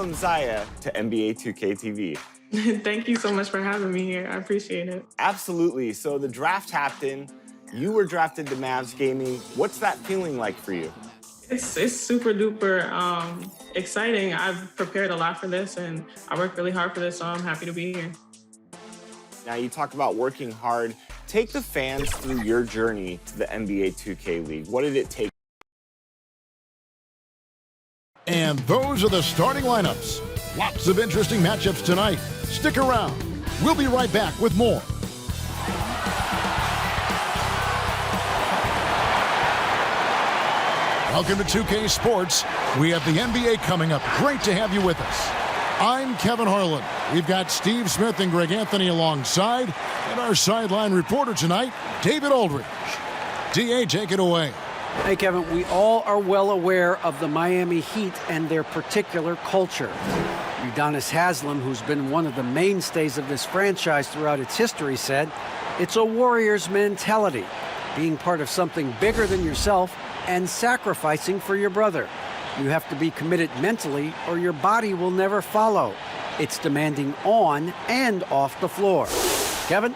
welcome Zaya to NBA 2K TV. Thank you so much for having me here. I appreciate it. Absolutely. So the draft happened. You were drafted to Mavs Gaming. What's that feeling like for you? It's super duper exciting. I've prepared a lot for this and I worked really hard for this, so I'm happy to be here. Now you talk about working hard. Take the fans through your journey to the NBA 2K League. What did it take? And those are the starting lineups. Lots of interesting matchups tonight. Stick around. We'll be right back with more. Welcome to 2K Sports. We have the NBA coming up. Great to have you with us. I'm Kevin Harlan. We've got Steve Smith and Greg Anthony alongside, and our sideline reporter tonight, David Aldridge. DA, take it away. Hey, Kevin, we all are well aware of the Miami Heat and their particular culture. Udonis Haslem, who's been one of the mainstays of this franchise throughout its history, said, "It's a warrior's mentality, being part of something bigger than yourself and sacrificing for your brother. You have to be committed mentally or your body will never follow. It's demanding on and off the floor." Kevin?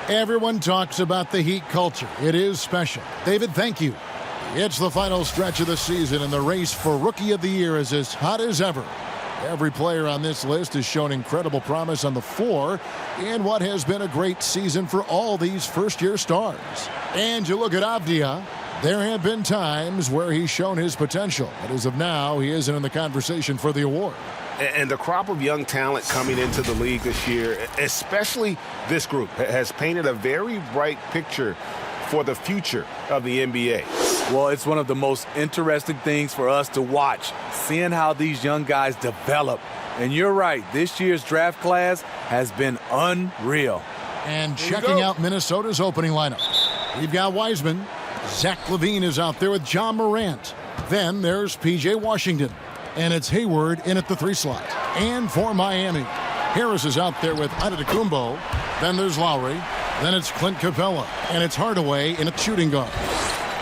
Everyone talks about the Heat culture. It is special. David, thank you. It's the final stretch of the season, and the race for Rookie of the Year is as hot as ever. Every player on this list has shown incredible promise on the floor in what has been a great season for all these first-year stars. And you look at Avdia, there have been times where he's shown his potential, but as of now, he isn't in the conversation for the award. And the crop of young talent coming into the league this year, especially this group, has painted a very bright picture for the future of the NBA. Well, it's one of the most interesting things for us to watch, seeing how these young guys develop. And you're right, this year's draft class has been unreal. And checking out Minnesota's opening lineup, we've got Wiseman. Zach LaVine is out there with John Morant. Then there's P.J. Washington. And it's Hayward in at the 3 slot. And for Miami, Harris is out there with Antetokounmpo. Then there's Lowry. Then it's Clint Capella. And it's Hardaway in a shooting guard.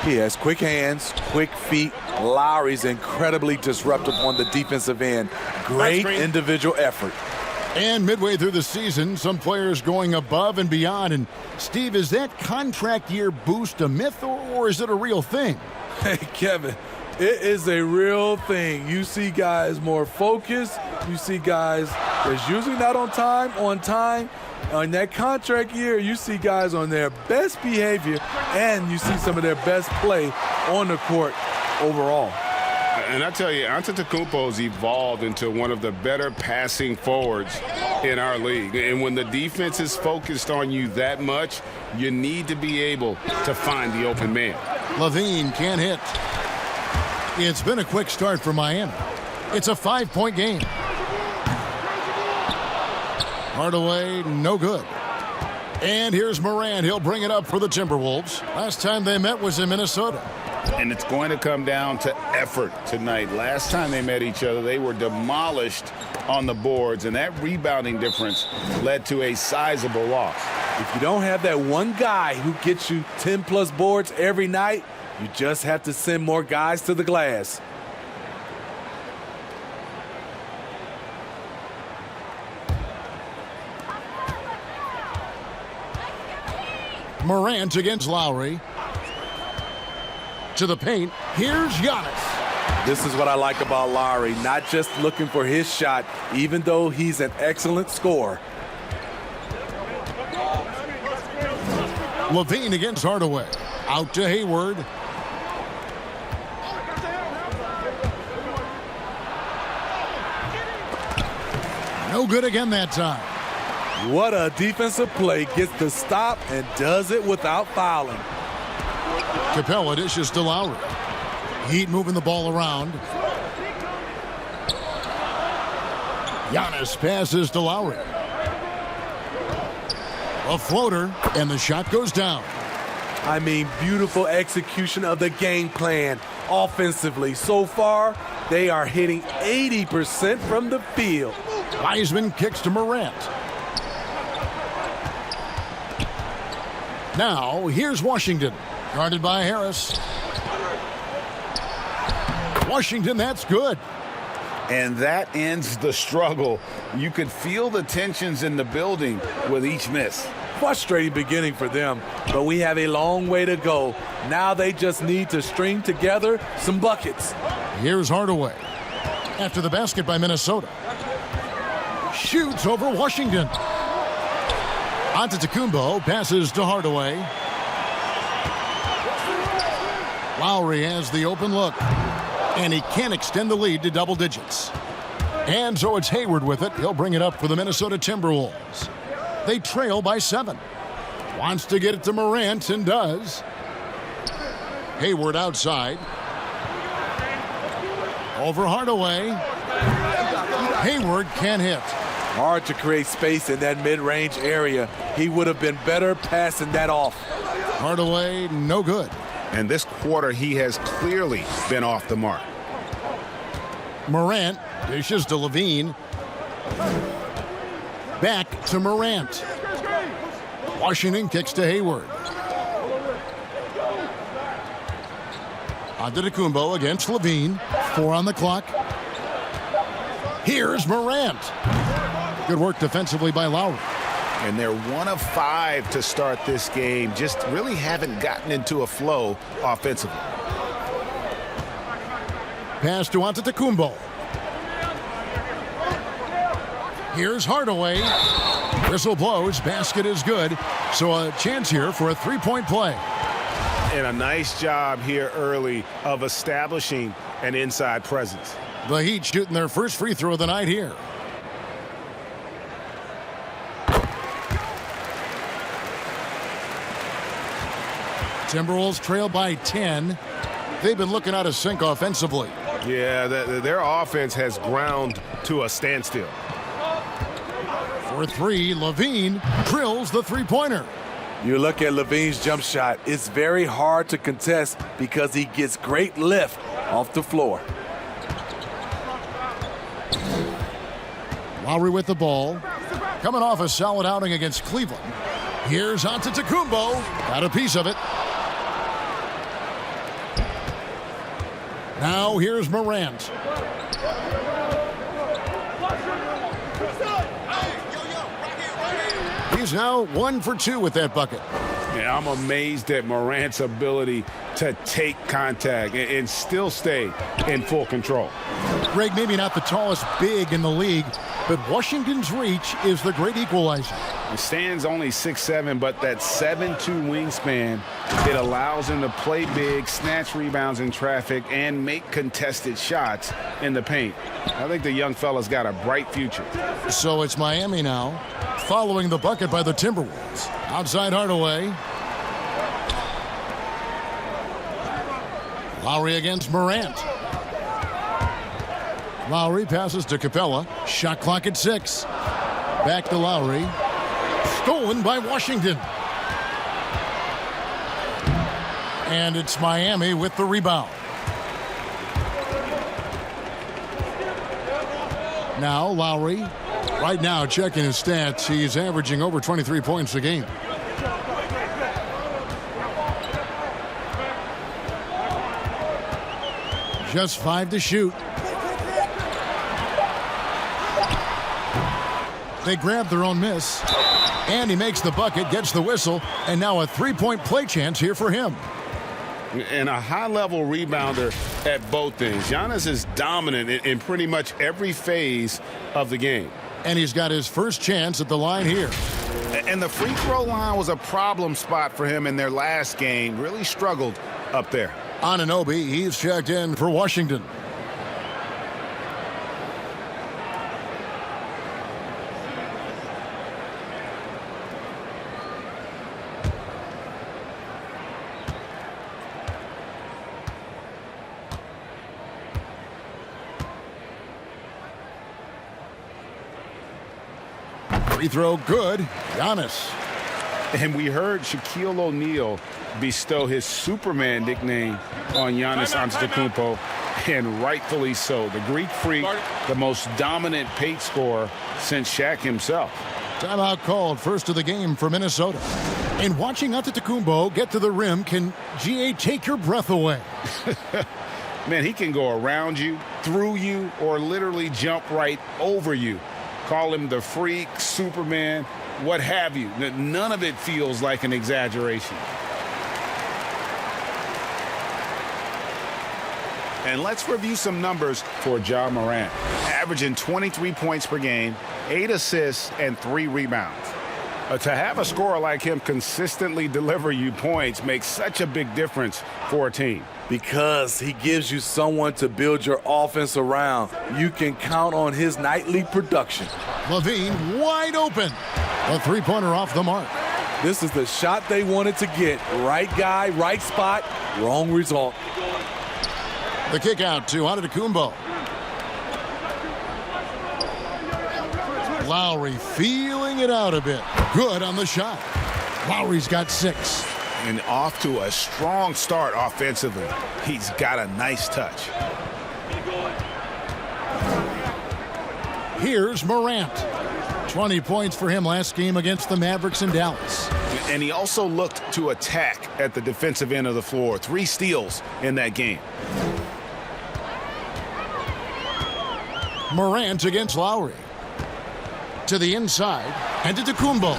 He has quick hands, quick feet. Lowry's incredibly disruptive on the defensive end. Great individual effort. And midway through the season, some players going above and beyond. And Steve, is that contract year boost a myth or is it a real thing? Hey, Kevin, it is a real thing. You see guys more focused. You see guys that's usually not on time. On that contract year, you see guys on their best behavior, and you see some of their best play on the court overall. And I tell you, Antetokounmpo's evolved into one of the better passing forwards in our league. And when the defense is focused on you that much, you need to be able to find the open man. LaVine can't hit. It's been a quick start for Miami. It's a 5-point game. Hardaway, no good. And here's Morant. He'll bring it up for the Timberwolves. Last time they met was in Minnesota. And it's going to come down to effort tonight. Last time they met each other, they were demolished on the boards, and that rebounding difference led to a sizable loss. If you don't have that one guy who gets you 10-plus boards every night, you just have to send more guys to the glass. Morant against Lowry. To the paint. Here's Giannis. This is what I like about Lowry, not just looking for his shot, even though he's an excellent scorer. LaVine against Hardaway. Out to Hayward. No good again that time. What a defensive play. Gets the stop and does it without fouling. Capella dishes to Lowry. Heat moving the ball around. Giannis passes to Lowry. A floater, and the shot goes down. I mean, beautiful execution of the game plan offensively. So far, they are hitting 80% from the field. Wiseman kicks to Morant. Now, here's Washington, guarded by Harris. Washington, that's good. And that ends the struggle. You could feel the tensions in the building with each miss. Frustrating beginning for them, but we have a long way to go. Now they just need to string together some buckets. Here's Hardaway. After the basket by Minnesota. Shoots over Washington. Antetokounmpo passes to Hardaway. Lowry has the open look. And he can't extend the lead to double digits. And so it's Hayward with it. He'll bring it up for the Minnesota Timberwolves. They trail by 7. Wants to get it to Morant and does. Hayward outside. Over Hardaway. Hayward can't hit. Hard to create space in that mid-range area. He would have been better passing that off. Hardaway, no good. And this quarter, he has clearly been off the mark. Morant dishes to Levine. Back to Morant. Washington kicks to Hayward. Antetokounmpo against Levine. 4 on the clock. Here's Morant. Good work defensively by Lowry. And they're 1 of 5 to start this game. Just really haven't gotten into a flow offensively. Pass to Antetokounmpo. Here's Hardaway. Whistle blows. Basket is good. So a chance here for a three-point play. And a nice job here early of establishing an inside presence. The Heat shooting their first free throw of the night here. Timberwolves trail by 10. They've been looking out of sync offensively. Yeah, their offense has ground to a standstill. For 3, Levine drills the three-pointer. You look at Levine's jump shot. It's very hard to contest because he gets great lift off the floor. Lowry with the ball. Coming off a solid outing against Cleveland. Here's Antetokounmpo. Got a piece of it. Now here's Morant. He's now 1 for 2 with that bucket. Yeah, I'm amazed at Morant's ability to take contact and still stay in full control. Greg, maybe not the tallest big in the league, but Washington's reach is the great equalizer. He stands only 6'7", but that 7'2" wingspan, it allows him to play big, snatch rebounds in traffic, and make contested shots in the paint. I think the young fella's got a bright future. So it's Miami now, following the bucket by the Timberwolves. Outside Hardaway. Lowry against Morant. Lowry passes to Capella. Shot clock at 6. Back to Lowry. Stolen by Washington. And it's Miami with the rebound. Now Lowry. Right now, checking his stats, he's averaging over 23 points a game. Just 5 to shoot. They grab their own miss. And he makes the bucket, gets the whistle, and now a three-point play chance here for him. And a high-level rebounder at both ends. Giannis is dominant in pretty much every phase of the game. And he's got his first chance at the line here. And the free throw line was a problem spot for him in their last game. Really struggled up there. Anunoby, he's checked in for Washington. Free throw good. Giannis. And we heard Shaquille O'Neal bestow his Superman nickname on Giannis Antetokounmpo, and rightfully so. The Greek freak, the most dominant paint scorer since Shaq himself. Timeout called, first of the game for Minnesota. And watching Antetokounmpo get to the rim can, GA, take your breath away. Man, he can go around you, through you, or literally jump right over you. Call him the freak, Superman, what have you. None of it feels like an exaggeration. And let's review some numbers for Ja Morant. Averaging 23 points per game, 8 assists, and 3 rebounds. To have a scorer like him consistently deliver you points makes such a big difference for a team. Because he gives you someone to build your offense around. You can count on his nightly production. LaVine wide open. A three-pointer off the mark. This is the shot they wanted to get. Right guy, right spot, wrong result. The kick out to Antetokounmpo. Lowry feeling it out a bit. Good on the shot. Lowry's got 6. And off to a strong start offensively. He's got a nice touch. Here's Morant. 20 points for him last game against the Mavericks in Dallas. And he also looked to attack at the defensive end of the floor. 3 steals in that game. Morant against Lowry. To the inside. And to Antetokounmpo.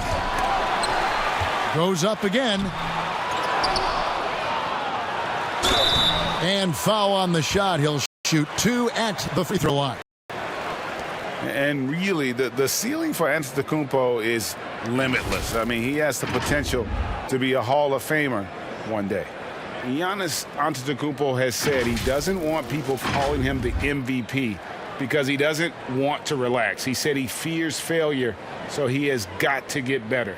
Goes up again. And foul on the shot. He'll shoot 2 at the free throw line. And really, the ceiling for Antetokounmpo is limitless. I mean, he has the potential to be a Hall of Famer one day. Giannis Antetokounmpo has said he doesn't want people calling him the MVP because he doesn't want to relax. He said he fears failure, so he has got to get better.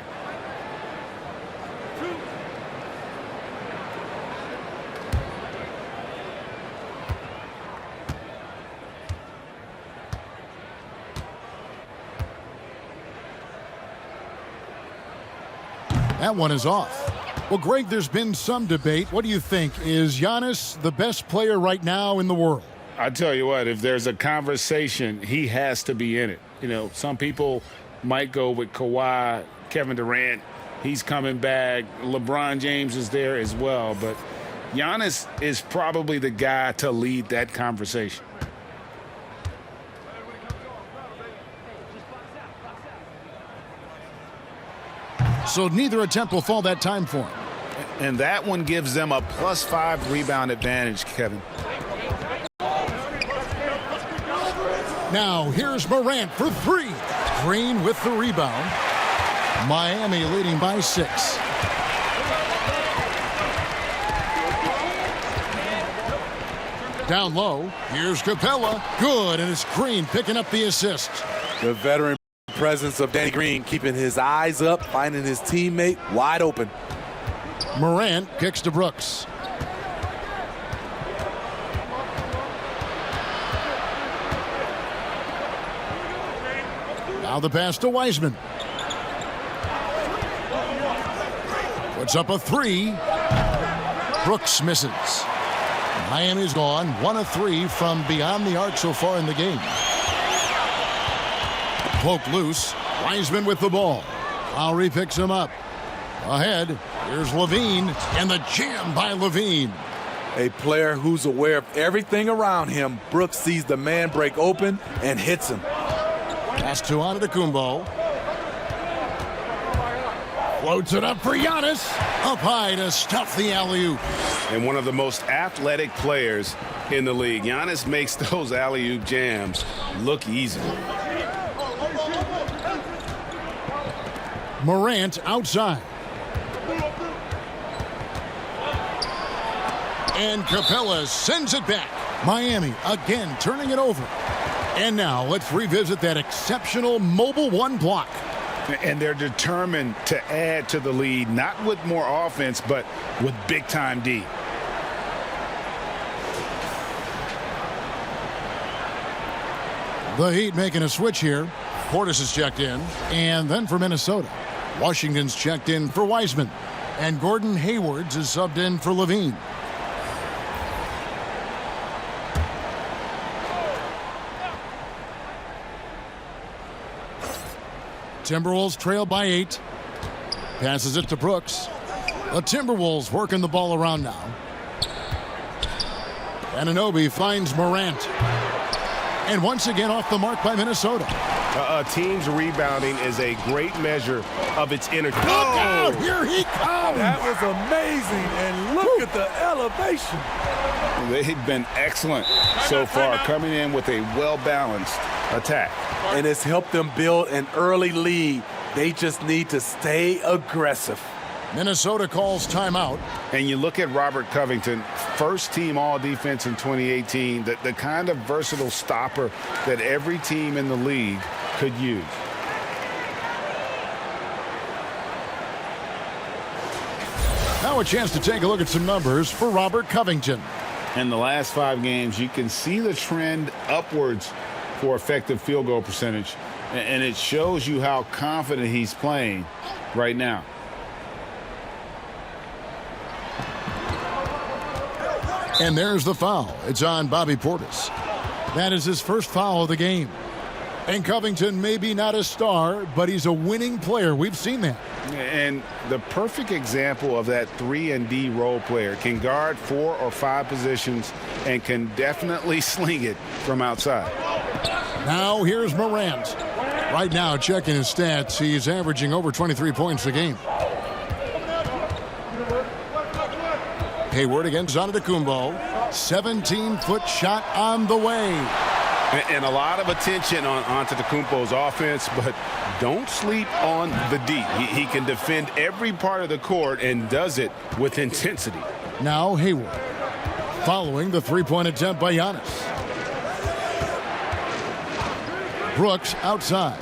That one is off. Well, Greg, there's been some debate. What do you think? Is Giannis the best player right now in the world? I tell you what, if there's a conversation, he has to be in it. You know, some people might go with Kawhi, Kevin Durant. He's coming back. LeBron James is there as well. But Giannis is probably the guy to lead that conversation. So neither attempt will fall that time for him. And that one gives them a +5 rebound advantage, Kevin. Now here's Morant for 3. Green with the rebound. Miami leading by 6. Down low. Here's Capella. Good, and it's Green picking up the assist. The veteran presence of Danny Green keeping his eyes up, finding his teammate wide open. Morant kicks to Brooks. Now the pass to Wiseman. Puts up a 3. Brooks misses. Miami's gone 1 of 3 from beyond the arc so far in the game. Poke loose. Wiseman with the ball. Lowry picks him up. Ahead, here's LaVine, and the jam by LaVine. A player who's aware of everything around him. Brooks sees the man break open and hits him. Pass to Antetokounmpo. Floats it up for Giannis. Up high to stuff the alley-oop. And one of the most athletic players in the league. Giannis makes those alley-oop jams look easy. Morant outside. And Capella sends it back. Miami again turning it over. And now let's revisit that exceptional mobile 1 block. And they're determined to add to the lead, not with more offense, but with big-time D. The Heat making a switch here. Portis is checked in. And then for Minnesota, Washington's checked in for Wiseman. And Gordon Hayward's is subbed in for LaVine. Timberwolves trail by 8. Passes it to Brooks. The Timberwolves working the ball around now. Anunoby finds Morant. And once again off the mark by Minnesota. A team's rebounding is a great measure of its energy. Look out! Here he comes! That was amazing, and look at the elevation. They've been excellent so far, coming in with a well-balanced attack. And it's helped them build an early lead. They just need to stay aggressive. Minnesota calls timeout. And you look at Robert Covington, first team all-defense in 2018, the kind of versatile stopper that every team in the league could use. Now a chance to take a look at some numbers for Robert Covington. In the last 5 games, you can see the trend upwards for effective field goal percentage, and it shows you how confident he's playing right now. And there's the foul. It's on Bobby Portis. That is his first foul of the game. And Covington may be not a star, but he's a winning player. We've seen that. And the perfect example of that 3-and-D role player, can guard 4 or 5 positions and can definitely sling it from outside. Now here's Morant. Right now, checking his stats, he's averaging over 23 points a game. Hayward against Antetokounmpo. 17-foot shot on the way. And a lot of attention on Antetokounmpo's offense, but don't sleep on the D. He can defend every part of the court and does it with intensity. Now Hayward. Following the three-point attempt by Giannis. Brooks outside.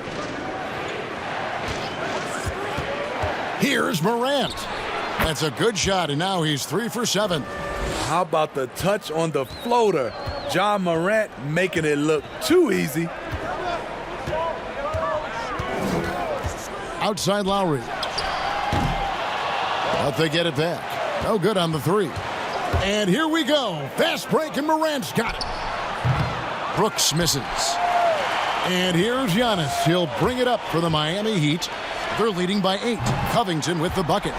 Here's Morant. That's a good shot, and now he's 3 for 7. How about the touch on the floater? John Morant making it look too easy. Outside Lowry. But they get it back. No good on the 3. And here we go. Fast break, and Morant's got it. Brooks misses. And here's Giannis. He'll bring it up for the Miami Heat. They're leading by 8. Covington with the bucket.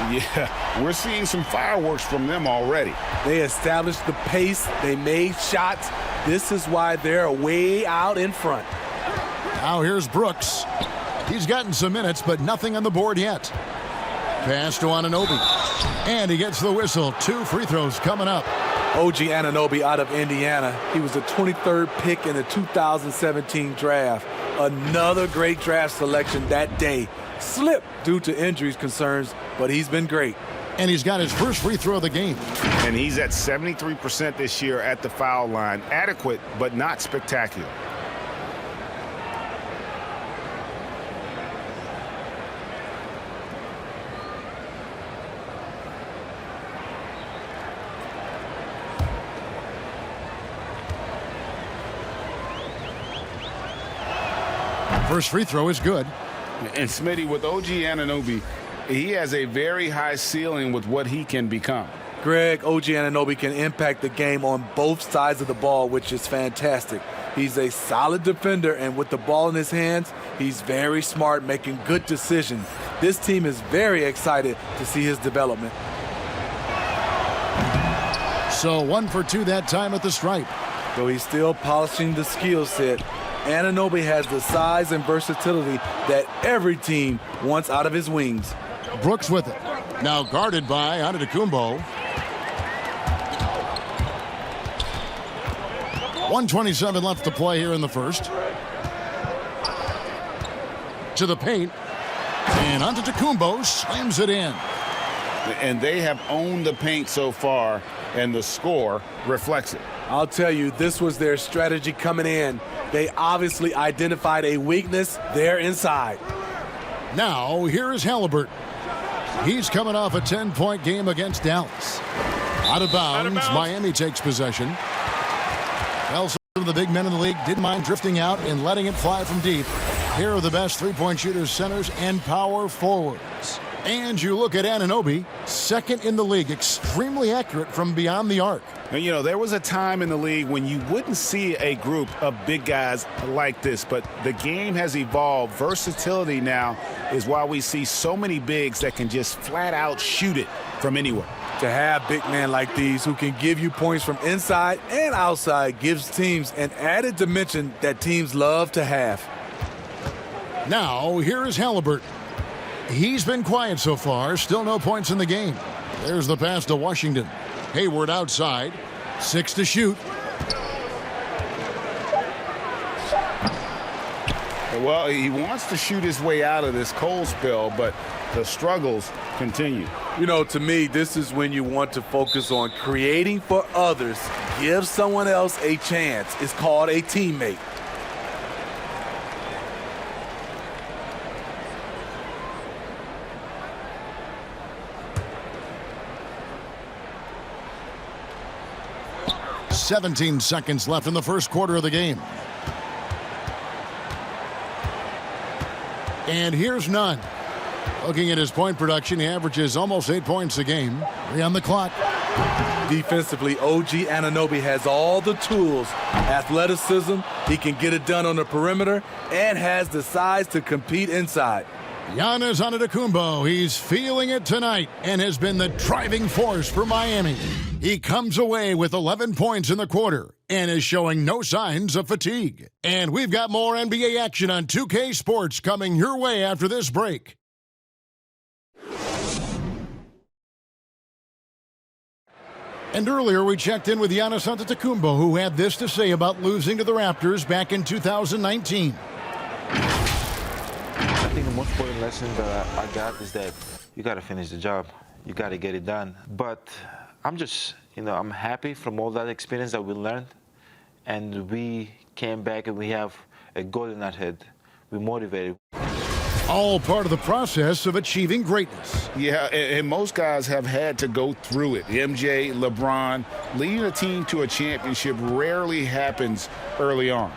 Yeah, we're seeing some fireworks from them already. They established the pace. They made shots. This is why they're way out in front. Now here's Brooks. He's gotten some minutes, but nothing on the board yet. Pass to Anunoby. And he gets the whistle. 2 free throws coming up. OG Anunoby out of Indiana. He was the 23rd pick in the 2017 draft. Another great draft selection that day. Slipped due to injuries concerns, but he's been great. And he's got his first free throw of the game. And he's at 73% this year at the foul line. Adequate, but not spectacular. First free throw is good. And Smitty, with OG Anunoby, he has a very high ceiling with what he can become. Greg, OG Anunoby can impact the game on both sides of the ball, which is fantastic. He's a solid defender, and with the ball in his hands, he's very smart, making good decisions. This team is very excited to see his development. So 1 for 2 that time at the stripe. Though he's still polishing the skill set, Anunoby has the size and versatility that every team wants out of his wings. Brooks with it. Now guarded by Antetokounmpo. 1:27 left to play here in the first. To the paint. And Antetokounmpo slams it in. And they have owned the paint so far, and the score reflects it. I'll tell you, this was their strategy coming in. They obviously identified a weakness there inside. Now, here is Halliburton. He's coming off a 10-point game against Dallas. Out of bounds, Miami takes possession. Well, some of the big men in the league didn't mind drifting out and letting it fly from deep. Here are the best three-point shooters, centers, and power forwards. And you look at Anunoby, second in the league, extremely accurate from beyond the arc. And, you know, there was a time in the league when you wouldn't see a group of big guys like this, but the game has evolved. Versatility now is why we see so many bigs that can just flat out shoot it from anywhere. To have big men like these who can give you points from inside and outside gives teams an added dimension that teams love to have. Now, here is Halliburton. He's been quiet so far, still no points in the game. There's the pass to Washington. Hayward outside, 6 to shoot. Well, he wants to shoot his way out of this cold spell, but the struggles continue. You know, to me, this is when you want to focus on creating for others. Give someone else a chance. It's called a teammate. "17 seconds left in the first quarter of the game. And here's Nunn. Looking at his point production, he averages almost 8 points a game. 3 on the clock. Defensively, OG Anunoby has all the tools. Athleticism, he can get it done on the perimeter, and has the size to compete inside. Giannis Antetokounmpo, he's feeling it tonight and has been the driving force for Miami. He comes away with 11 points in the quarter and is showing no signs of fatigue. And we've got more NBA action on 2K Sports coming your way after this break. And earlier we checked in with Giannis Antetokounmpo, who had this to say about losing to the Raptors back in 2019. I think the most important lesson that I got is that you got to finish the job. You got to get it done. But I'm just, I'm happy from all that experience that we learned. And we came back and we have a goal in our head. We're motivated. All part of the process of achieving greatness. Yeah, and most guys have had to go through it. MJ, LeBron, leading a team to a championship rarely happens early on.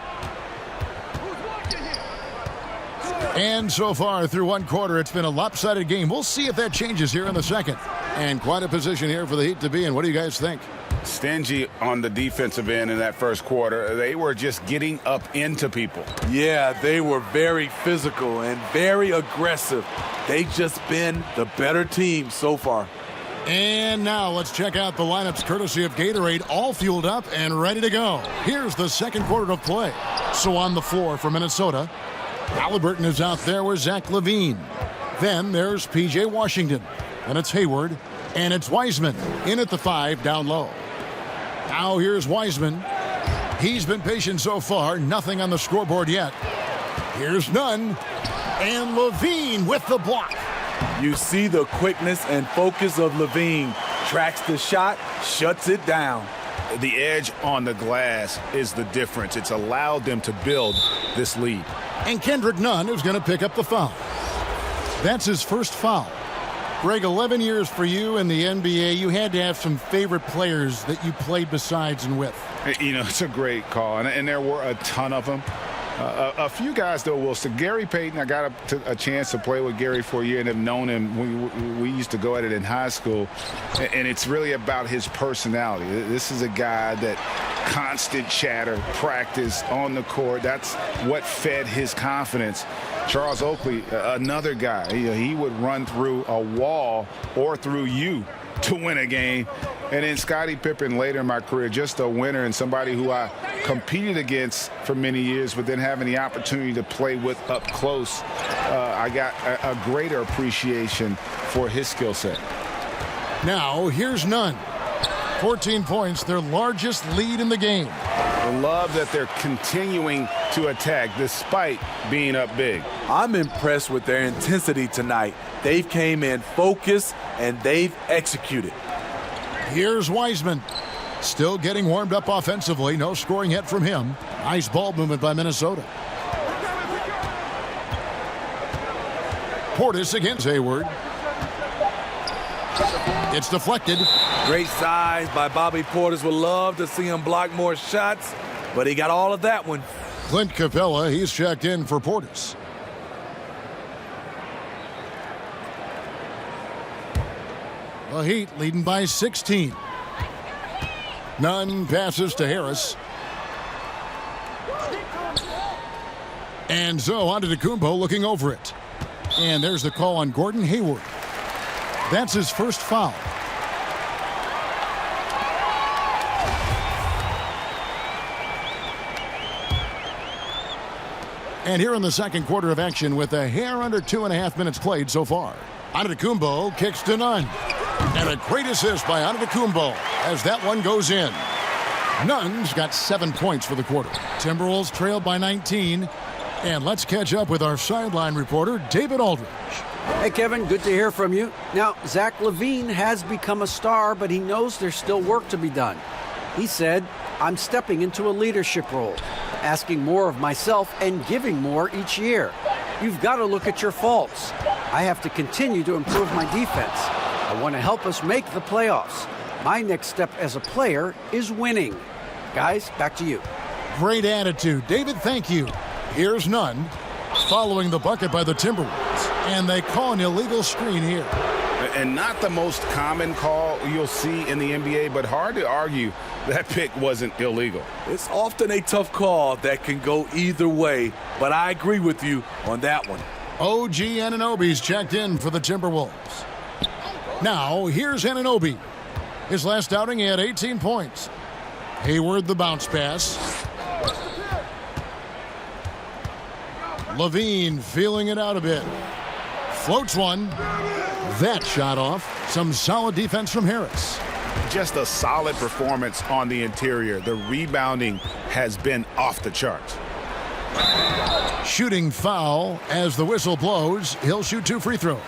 And so far through one quarter, it's been a lopsided game. We'll see if that changes here in the second. And quite a position here for the Heat to be in. What do you guys think? Stingy on the defensive end in that first quarter. They were just getting up into people. Yeah, they were very physical and very aggressive. They've just been the better team so far. And now let's check out the lineups courtesy of Gatorade, all fueled up and ready to go. Here's the second quarter of play. So on the floor for Minnesota, Halliburton is out there with Zach LaVine. Then there's P.J. Washington. And it's Hayward. And it's Wiseman in at the 5 down low. Now here's Wiseman. He's been patient so far. Nothing on the scoreboard yet. Here's Nunn. And LaVine with the block. You see the quickness and focus of LaVine. Tracks the shot, shuts it down. The edge on the glass is the difference. It's allowed them to build this lead. And Kendrick Nunn is going to pick up the foul. That's his first foul. Greg, 11 years for you in the NBA. You had to have some favorite players that you played besides and with. It's a great call, and there were a ton of them. A few guys, though, Wilson. Gary Payton, I got a chance to play with Gary for a year and have known him. We used to go at it in high school, and it's really about his personality. This is a guy that constant chatter, practice on the court. That's what fed his confidence. Charles Oakley, another guy, he would run through a wall or through you to win a game. And then Scottie Pippen later in my career, just a winner and somebody who I competed against for many years, but then having the opportunity to play with up close, I got a greater appreciation for his skill set. Now, here's Nunn. 14 points, their largest lead in the game. I love that they're continuing to attack despite being up big. I'm impressed with their intensity tonight. They've came in focused and they've executed. Here's Wiseman. Still getting warmed up offensively. No scoring yet from him. Nice ball movement by Minnesota. Portis against Hayward. It's deflected. Great size by Bobby Portis. Would love to see him block more shots, but he got all of that one. Clint Capella, he's checked in for Portis. The Heat leading by 16. Nunn passes to Harris. And so Antetokounmpo looking over it. And there's the call on Gordon Hayward. That's his first foul. And here in the second quarter of action with a hair under 2.5 minutes played so far. Antetokounmpo kicks to Nunn. And a great assist by Antetokounmpo as that one goes in. Nunn's got 7 points for the quarter. Timberwolves trailed by 19. And let's catch up with our sideline reporter, David Aldridge. Hey, Kevin, good to hear from you. Now, Zach LaVine has become a star, but he knows there's still work to be done. He said, I'm stepping into a leadership role, asking more of myself and giving more each year. You've got to look at your faults. I have to continue to improve my defense. I want to help us make the playoffs. My next step as a player is winning. Guys, back to you. Great attitude. David, thank you. Here's Nunn following the bucket by the Timberwolves. And they call an illegal screen here. And not the most common call you'll see in the NBA, but hard to argue that pick wasn't illegal. It's often a tough call that can go either way, but I agree with you on that one. OG Anunoby's checked in for the Timberwolves. Now, here's Anunoby. His last outing, he had 18 points. Hayward, the bounce pass. LaVine feeling it out a bit. Floats one. That shot off. Some solid defense from Harris. Just a solid performance on the interior. The rebounding has been off the charts. Shooting foul as the whistle blows. He'll shoot 2 free throws.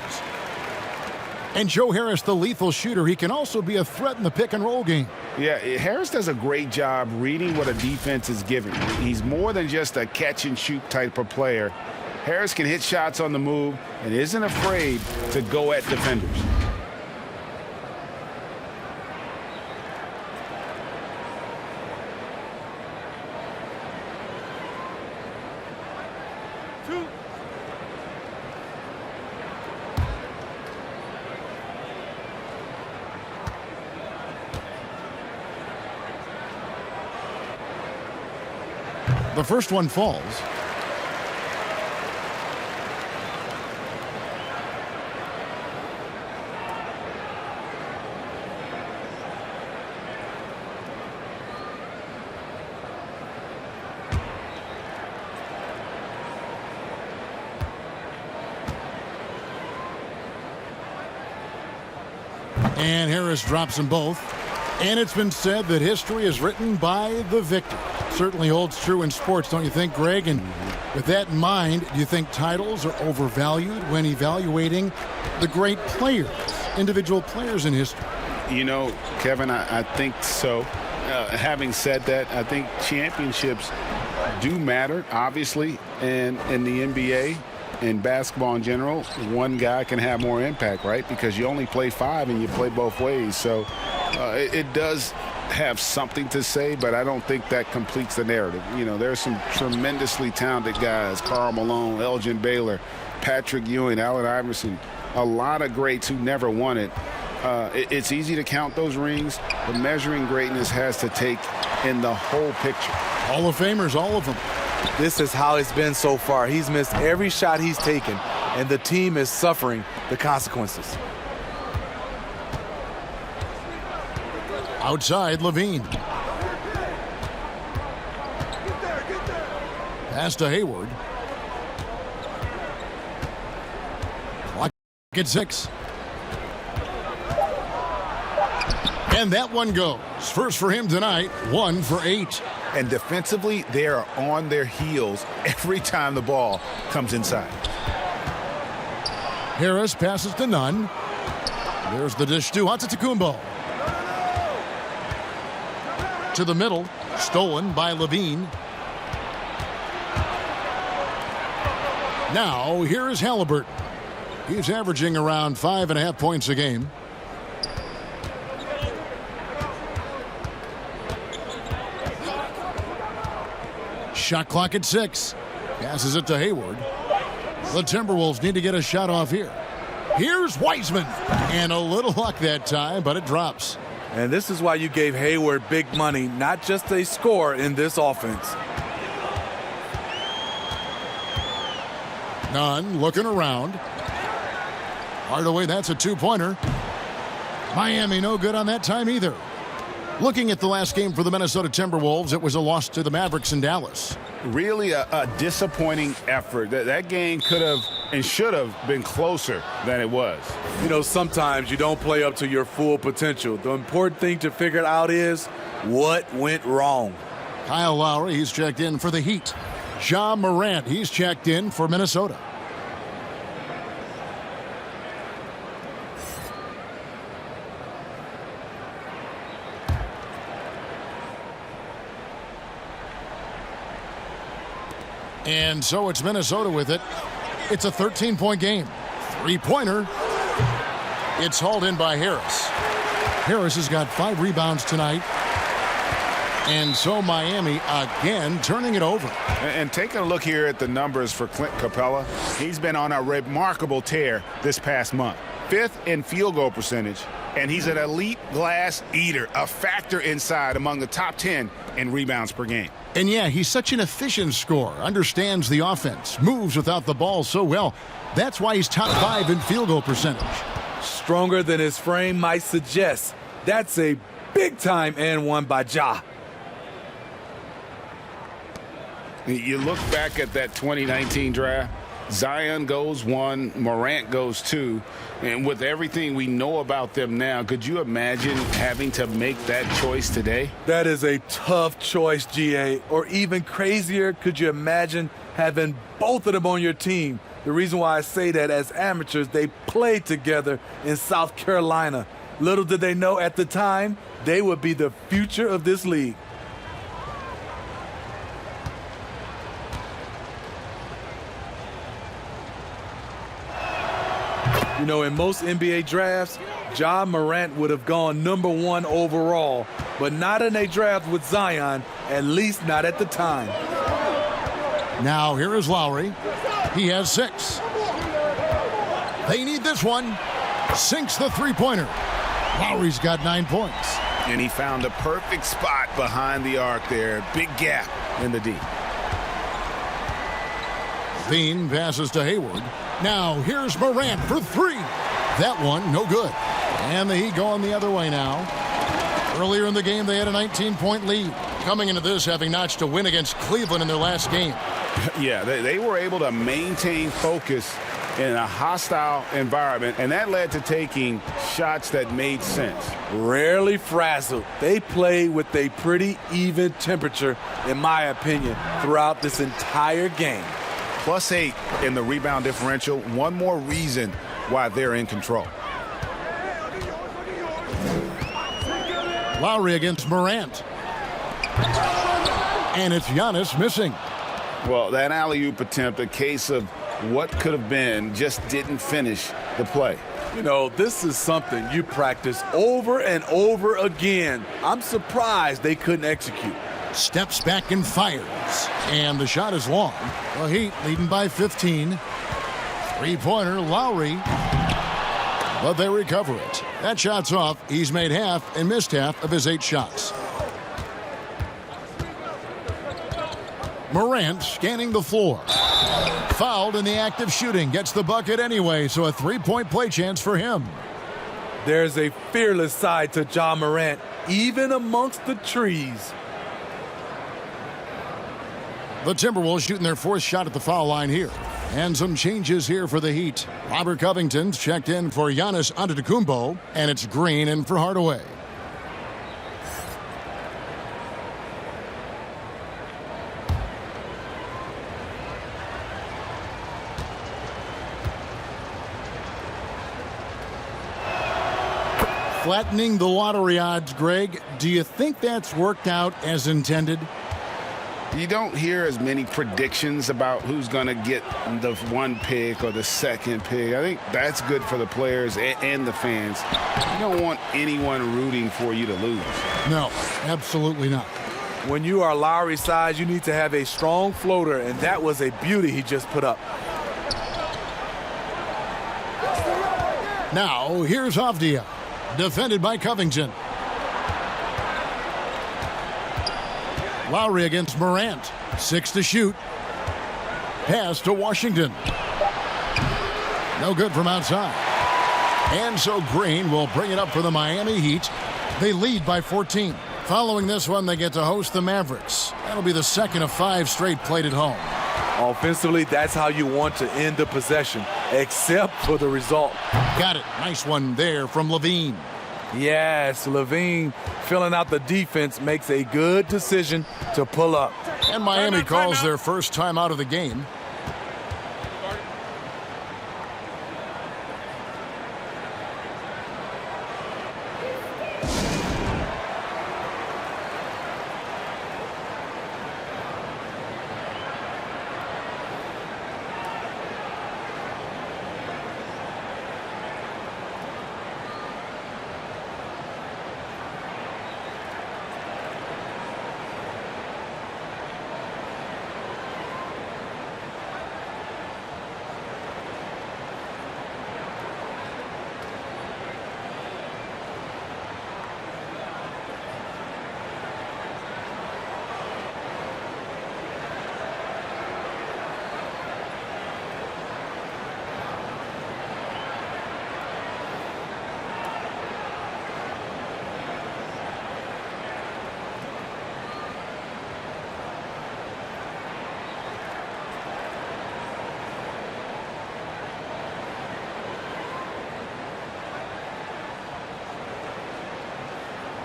And Joe Harris, the lethal shooter, he can also be a threat in the pick-and-roll game. Yeah, Harris does a great job reading what a defense is giving. He's more than just a catch-and-shoot type of player. Harris can hit shots on the move and isn't afraid to go at defenders. The first one falls. And Harris drops them both. And it's been said that history is written by the victor. Certainly holds true in sports, don't you think, Greg? And with that in mind, do you think titles are overvalued when evaluating the great players, individual players in history? You know, Kevin, I think so. Having said that, I think championships do matter, obviously, and in the NBA and basketball in general, one guy can have more impact, right? Because you only play 5 and you play both ways. So it does have something to say, but I don't think that completes the narrative. You know, there's some tremendously talented guys, Karl Malone, Elgin Baylor, Patrick Ewing, Allen Iverson, a lot of greats who never won it. It's easy to count those rings, but measuring greatness has to take in the whole picture. Hall of Famers, all of them. This is how it's been so far. He's missed every shot he's taken, and the team is suffering the consequences. Outside, LaVine. Pass to Hayward. Clock at 6. And that one goes. First for him tonight, 1 for 8. And defensively, they are on their heels every time the ball comes inside. Harris passes to Nunn. There's the dish to Antetokounmpo. To the middle, stolen by LaVine. Now, here is Halliburton. He's averaging around 5.5 points a game. Shot clock at 6. Passes it to Hayward. The Timberwolves need to get a shot off here. Here's Wiseman. And a little luck that time, but it drops. And this is why you gave Hayward big money, not just a score in this offense. Nunn looking around. Hardaway, that's a 2-pointer. Miami no good on that time either. Looking at the last game for the Minnesota Timberwolves, it was a loss to the Mavericks in Dallas. Really a disappointing effort. That game could have and should have been closer than it was. You know, sometimes you don't play up to your full potential. The important thing to figure out is what went wrong. Kyle Lowry, he's checked in for the Heat. Ja Morant, he's checked in for Minnesota. And so it's Minnesota with it. It's a 13-point game. Three-pointer. It's hauled in by Harris. Harris has got 5 rebounds tonight. And so Miami again turning it over. And taking a look here at the numbers for Clint Capella, he's been on a remarkable tear this past month. 5th in field goal percentage, and he's an elite glass eater, a factor inside among the top 10 in rebounds per game. And yeah, he's such an efficient scorer, understands the offense, moves without the ball so well. That's why he's top 5 in field goal percentage. Stronger than his frame might suggest. That's a big-time and one by Ja. You look back at that 2019 draft, Zion goes 1, Morant goes 2, and with everything we know about them now, could you imagine having to make that choice today? That is a tough choice, GA. Or even crazier, could you imagine having both of them on your team? The reason why I say that, as amateurs, they played together in South Carolina. Little did they know at the time, they would be the future of this league. You know, in most NBA drafts, Ja Morant would have gone #1 overall, but not in a draft with Zion, at least not at the time. Now here is Lowry. He has 6. They need this one. Sinks the three-pointer. Lowry's got 9 points. And he found a perfect spot behind the arc there. Big gap in the D. Bean passes to Hayward. Now here's Morant for 3. That one, no good. And the Heat going the other way now. Earlier in the game, they had a 19-point lead. Coming into this, having notched a win against Cleveland in their last game. Yeah, they were able to maintain focus in a hostile environment, and that led to taking shots that made sense. Rarely frazzled. They played with a pretty even temperature, in my opinion, throughout this entire game. +8 in the rebound differential. One more reason why they're in control. Lowry against Morant. And it's Giannis missing. Well, that alley-oop attempt, a case of what could have been, just didn't finish the play. You know, this is something you practice over and over again. I'm surprised they couldn't execute. Steps back and fires. And the shot is long. The Heat leading by 15. Three-pointer, Lowry. But they recover it. That shot's off. He's made half and missed half of his 8 shots. Morant scanning the floor. Fouled in the act of shooting. Gets the bucket anyway, so a 3-point play chance for him. There's a fearless side to Ja Morant, even amongst the trees. The Timberwolves shooting their 4th shot at the foul line here. And some changes here for the Heat. Robert Covington's checked in for Giannis Antetokounmpo, and it's Green in for Hardaway. Flattening the lottery odds, Greg. Do you think that's worked out as intended? You don't hear as many predictions about who's going to get the 1 pick or the 2nd pick. I think that's good for the players and the fans. You don't want anyone rooting for you to lose. No, absolutely not. When you are Lowry's size, you need to have a strong floater, and that was a beauty he just put up. Now, here's Avdia. Defended by Covington. Lowry against Morant. 6 to shoot. Pass to Washington. No good from outside. And so Green will bring it up for the Miami Heat. They lead by 14. Following this one, they get to host the Mavericks. That'll be the second of 5 straight played at home. Offensively, that's how you want to end the possession, except for the result. Got it. Nice one there from Levine. Yes, Levine filling out the defense makes a good decision to pull up. And Miami calls their first time out of the game.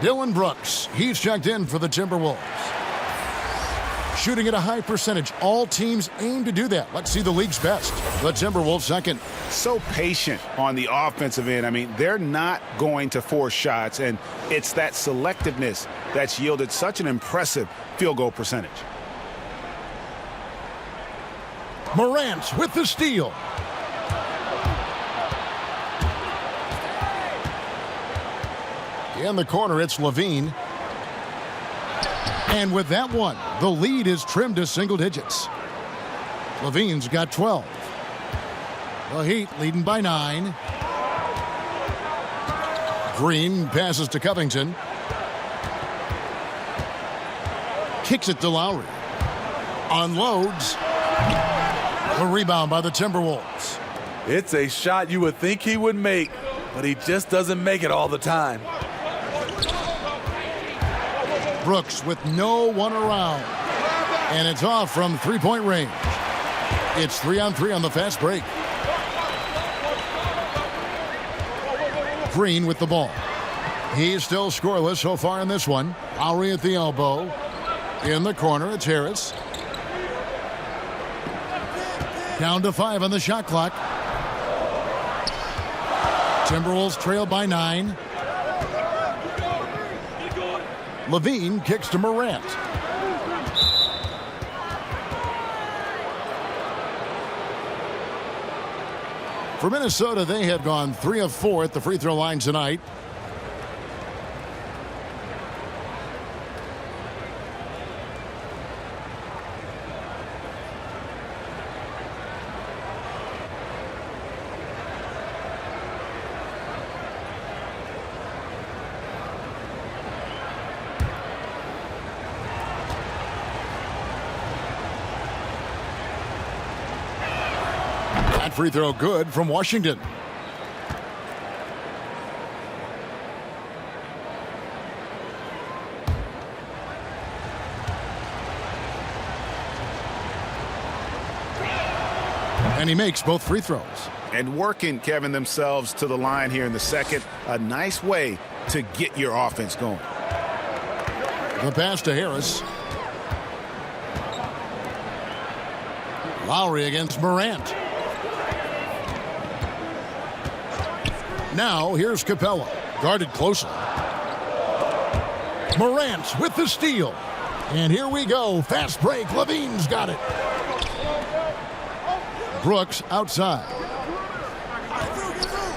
Dylan Brooks, he's checked in for the Timberwolves. Shooting at a high percentage. All teams aim to do that. Let's see the league's best. The Timberwolves second. So patient on the offensive end. I mean, they're not going to force shots, and it's that selectiveness that's yielded such an impressive field goal percentage. Morant with the steal. In the corner, it's Levine. And with that one, the lead is trimmed to single digits. Levine's got 12. The Heat leading by 9. Green passes to Covington. Kicks it to Lowry. Unloads. The rebound by the Timberwolves. It's a shot you would think he would make, but he just doesn't make it all the time. Brooks with no one around. And it's off from three-point range. It's 3-on-3 on the fast break. Green with the ball. He's still scoreless so far in this one. Lowry at the elbow. In the corner, it's Harris. Down to 5 on the shot clock. Timberwolves trail by 9. Levine kicks to Morant. For Minnesota, they have gone 3 of 4 at the free throw line tonight. Free throw good from Washington. And he makes both free throws. And working, Kevin, themselves to the line here in the second. A nice way to get your offense going. The pass to Harris. Lowry against Morant. Now, here's Capella, guarded closely. Morant with the steal. And here we go. Fast break. Levine's got it. Brooks outside.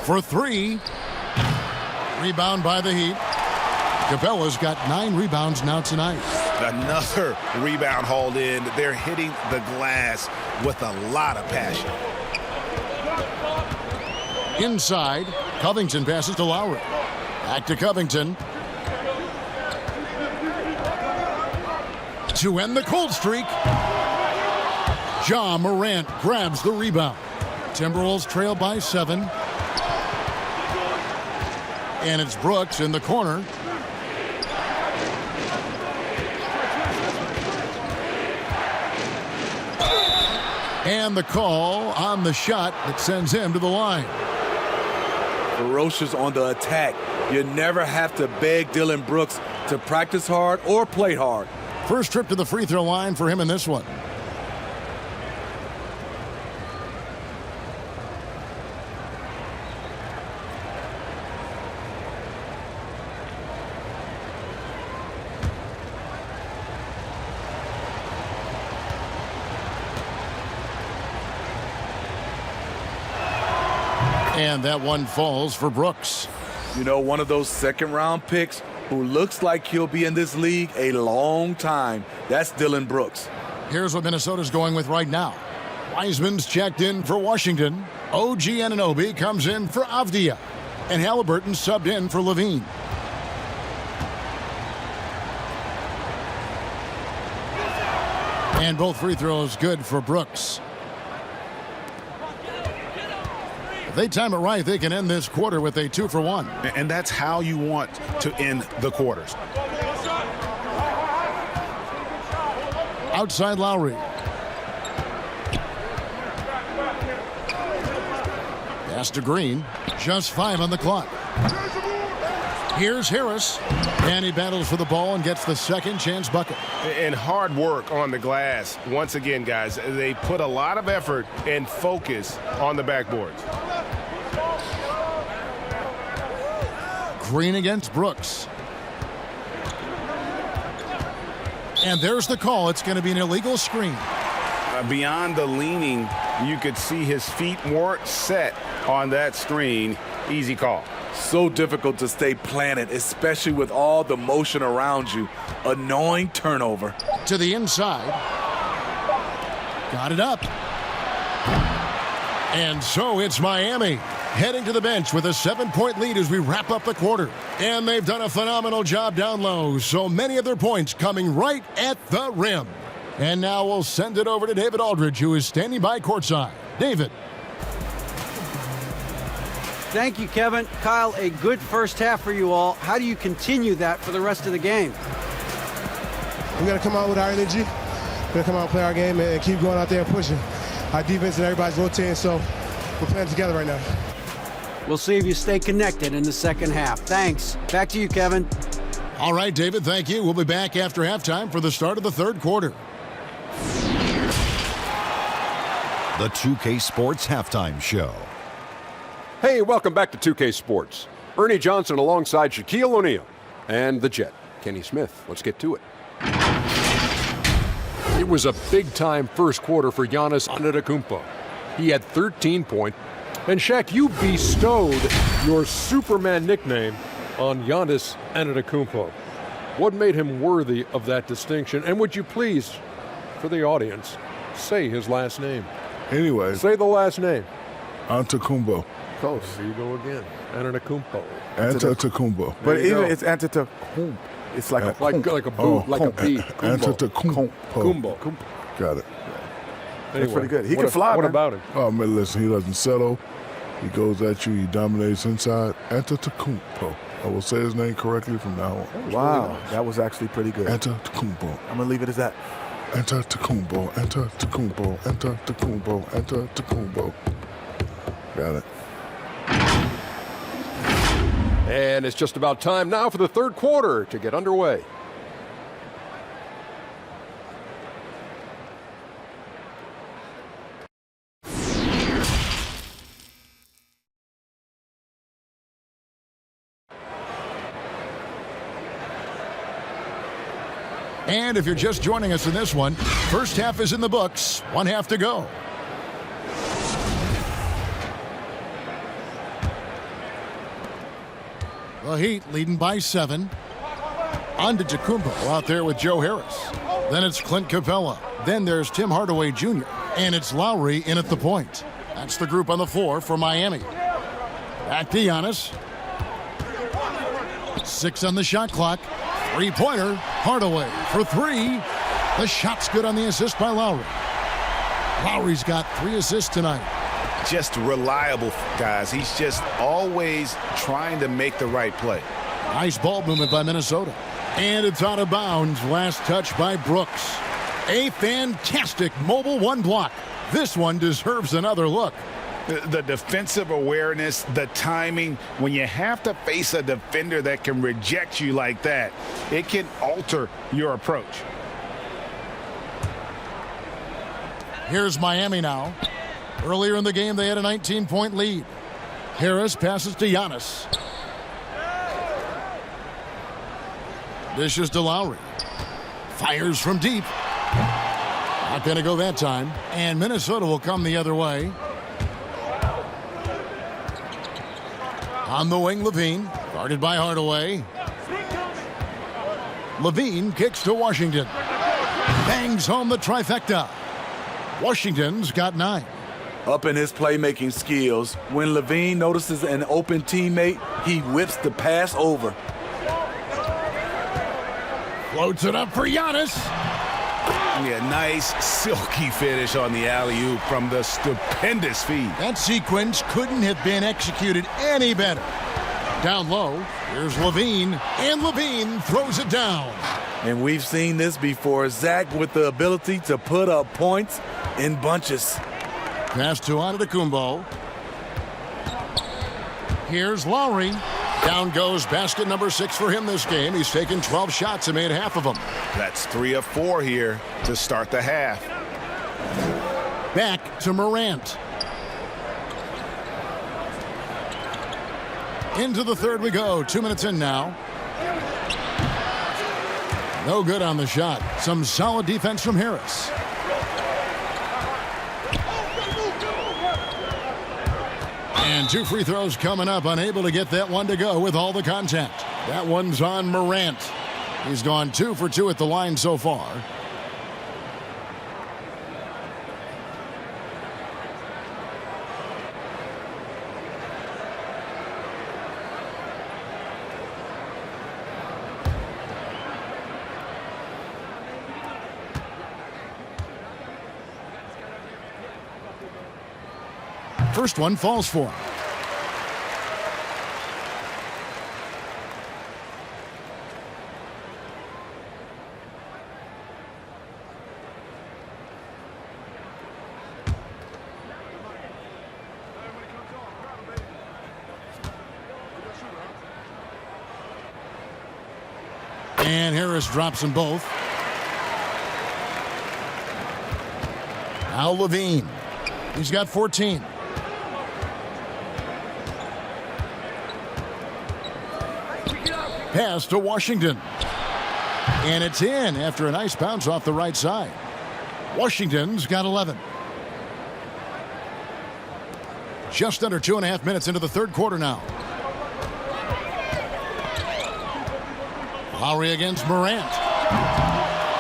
For 3. Rebound by the Heat. Capella's got 9 rebounds now tonight. Another rebound hauled in. They're hitting the glass with a lot of passion. Inside, Covington passes to Lowry. Back to Covington. To end the cold streak, Ja Morant grabs the rebound. Timberwolves trail by 7. And it's Brooks in the corner. And the call on the shot that sends him to the line. Ferocious on the attack. You never have to beg Dillon Brooks to practice hard or play hard. First trip to the free throw line for him in this one. And that one falls for Brooks. You know, one of those second-round picks who looks like he'll be in this league a long time. That's Dillon Brooks. Here's what Minnesota's going with right now. Wiseman's checked in for Washington. OG Anunoby comes in for Avdia. And Halliburton subbed in for Levine. And both free throws good for Brooks. If they time it right, they can end this quarter with a 2-for-1. And that's how you want to end the quarters. Outside Lowry. Pass to Green. Just 5 on the clock. Here's Harris. And he battles for the ball and gets the second chance bucket. And hard work on the glass. Once again, guys, they put a lot of effort and focus on the backboards. Green against Brooks. And there's the call. It's going to be an illegal screen. Beyond the leaning, you could see his feet weren't set on that screen. Easy call. So difficult to stay planted, especially with all the motion around you. Annoying turnover. To the inside. Got it up. And so it's Miami heading to the bench with a 7-point lead as we wrap up the quarter. And they've done a phenomenal job down low. So many of their points coming right at the rim. And now we'll send it over to David Aldridge, who is standing by courtside. David. Thank you, Kevin. Kyle, a good first half for you all. How do you continue that for the rest of the game? We got to come out with our energy. We're going to come out and play our game and keep going out there and pushing. Our defense and everybody's rotating, so we're playing together right now. We'll see if you stay connected in the second half. Thanks. Back to you, Kevin. All right, David, thank you. We'll be back after halftime for the start of the third quarter. The 2K Sports Halftime Show. Hey, welcome back to 2K Sports. Ernie Johnson alongside Shaquille O'Neal and the Jet, Kenny Smith. Let's get to it. It was a big-time first quarter for Giannis Antetokounmpo. He had 13 points. And Shaq, you bestowed your Superman nickname on Giannis Antetokounmpo. What made him worthy of that distinction? And would you please, for the audience, say his last name? Anyway. Say the last name. Antetokounmpo. Close. There you go again. Antetokounmpo. Antetokounmpo. But even it's Antetokounmpo. It's like a like a boo, like a B. Antetokounmpo. Got it. Anyway, that's pretty good. He can fly. What man. about him? Oh man, listen, he doesn't settle. He goes at you. He dominates inside. Antetokounmpo. I will say his name correctly from now on. Wow, really nice. That was actually pretty good. Antetokounmpo. I'm gonna leave it as that. Antetokounmpo. Antetokounmpo. Antetokounmpo. Antetokounmpo. Got it. And it's just about time now for the third quarter to get underway. And if you're just joining us in this one, first half is in the books, 1 half to go. The Heat leading by 7. Antetokounmpo out there with Joe Harris. Then it's Clint Capella. Then there's Tim Hardaway Jr. And it's Lowry in at the point. That's the group on the floor for Miami. Back to Giannis. 6 on the shot clock. Three-pointer, Hardaway for 3. The shot's good on the assist by Lowry. Lowry's got 3 assists tonight. Just reliable, guys. He's just always trying to make the right play. Nice ball movement by Minnesota. And it's out of bounds. Last touch by Brooks. A fantastic mobile one block. This one deserves another look. The defensive awareness, the timing, when you have to face a defender that can reject you like that, it can alter your approach. Here's Miami now. Earlier in the game, they had a 19-point lead. Harris passes to Giannis. Dishes to Lowry. Fires from deep. Not going to go that time. And Minnesota will come the other way. On the wing, Levine. Guarded by Hardaway. Levine kicks to Washington. Bangs home the trifecta. Washington's got 9. Up in his playmaking skills, when Levine notices an open teammate, he whips the pass over. Floats it up for Giannis. Yeah, nice silky finish on the alley-oop from the stupendous feed. That sequence couldn't have been executed any better. Down low, here's Levine, and Levine throws it down. And we've seen this before. Zach with the ability to put up points in bunches. Pass to Antetokounmpo. Here's Lowry. Down goes basket number 6 for him this game. He's taken 12 shots and made half of them. That's 3 of 4 here to start the half. Back to Morant. Into the third we go. 2 minutes in now. No good on the shot. Some solid defense from Harris. And 2 free throws coming up. Unable to get that one to go with all the contact. That one's on Morant. He's gone 2 for 2 at the line so far. First one falls for him. And Harris drops them both. Now Levine. He's got 14. Pass to Washington. And it's in after a nice bounce off the right side. Washington's got 11. Just under 2.5 minutes into the third quarter now. Lowry against Morant.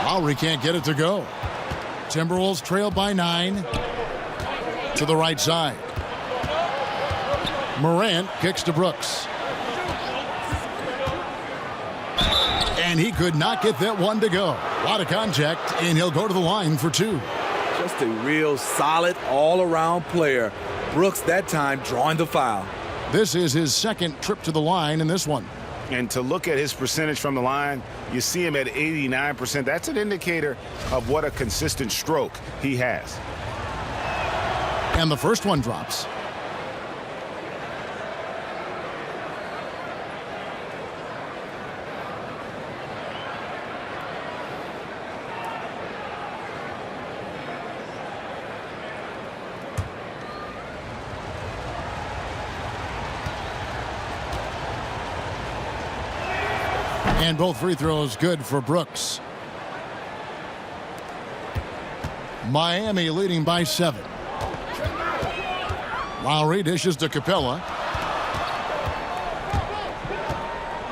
Lowry can't get it to go. Timberwolves trail by 9. To the right side. Morant kicks to Brooks. And he could not get that one to go. A lot of contact, and he'll go to the line for 2. Just a real solid all-around player. Brooks that time drawing the foul. This is his second trip to the line in this one. And to look at his percentage from the line, you see him at 89%. That's an indicator of what a consistent stroke he has. And the first one drops. And both free throws good for Brooks. Miami leading by 7. Lowry dishes to Capella.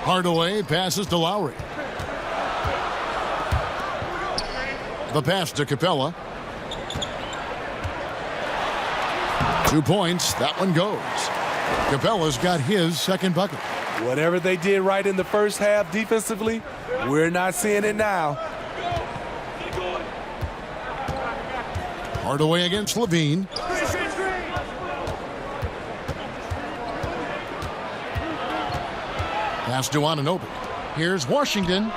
Hardaway passes to Lowry. The pass to Capella. 2 points. That one goes. Capella's got his second bucket. Whatever they did right in the first half defensively, we're not seeing it now. Hardaway against Levine. Pass to Anunoby. Here's Washington.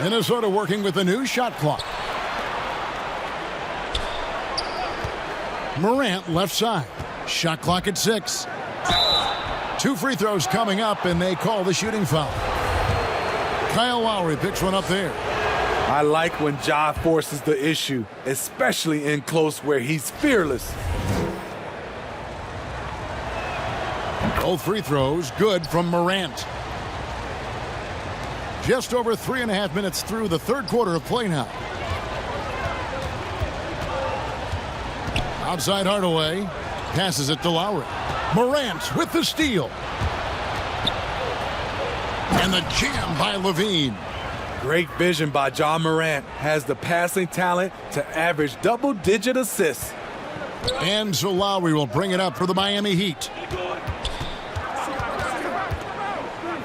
Minnesota working with a new shot clock. Morant left side. Shot clock at 6. 2 free throws coming up, and they call the shooting foul. Kyle Lowry picks one up there. I like when Ja forces the issue, especially in close where he's fearless. Both free throws good from Morant. Just over 3.5 minutes through the third quarter of play now. Outside Hardaway. Passes it to Lowry. Morant with the steal. And the jam by Levine. Great vision by Ja Morant. Has the passing talent to average double-digit assists. And so Lowry will bring it up for the Miami Heat.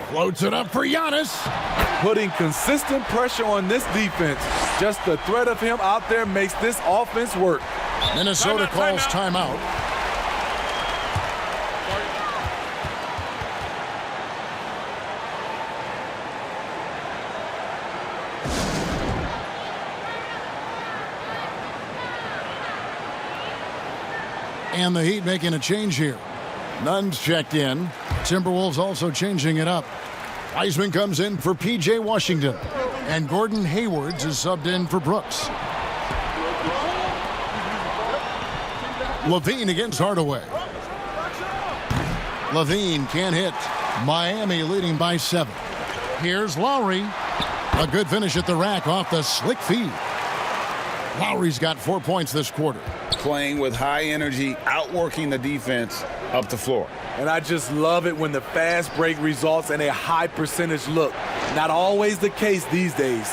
Floats it up for Giannis. Putting consistent pressure on this defense. Just the threat of him out there makes this offense work. Minnesota calls timeout. And the Heat making a change here. Nunn's checked in. Timberwolves also changing it up. Wiseman comes in for P.J. Washington. And Gordon Hayward is subbed in for Brooks. Levine against Hardaway. Levine can't hit. Miami leading by 7. Here's Lowry. A good finish at the rack off the slick feed. Lowry's got 4 points this quarter. Playing with high energy, outworking the defense up the floor. And I just love it when the fast break results in a high percentage look. Not always the case these days.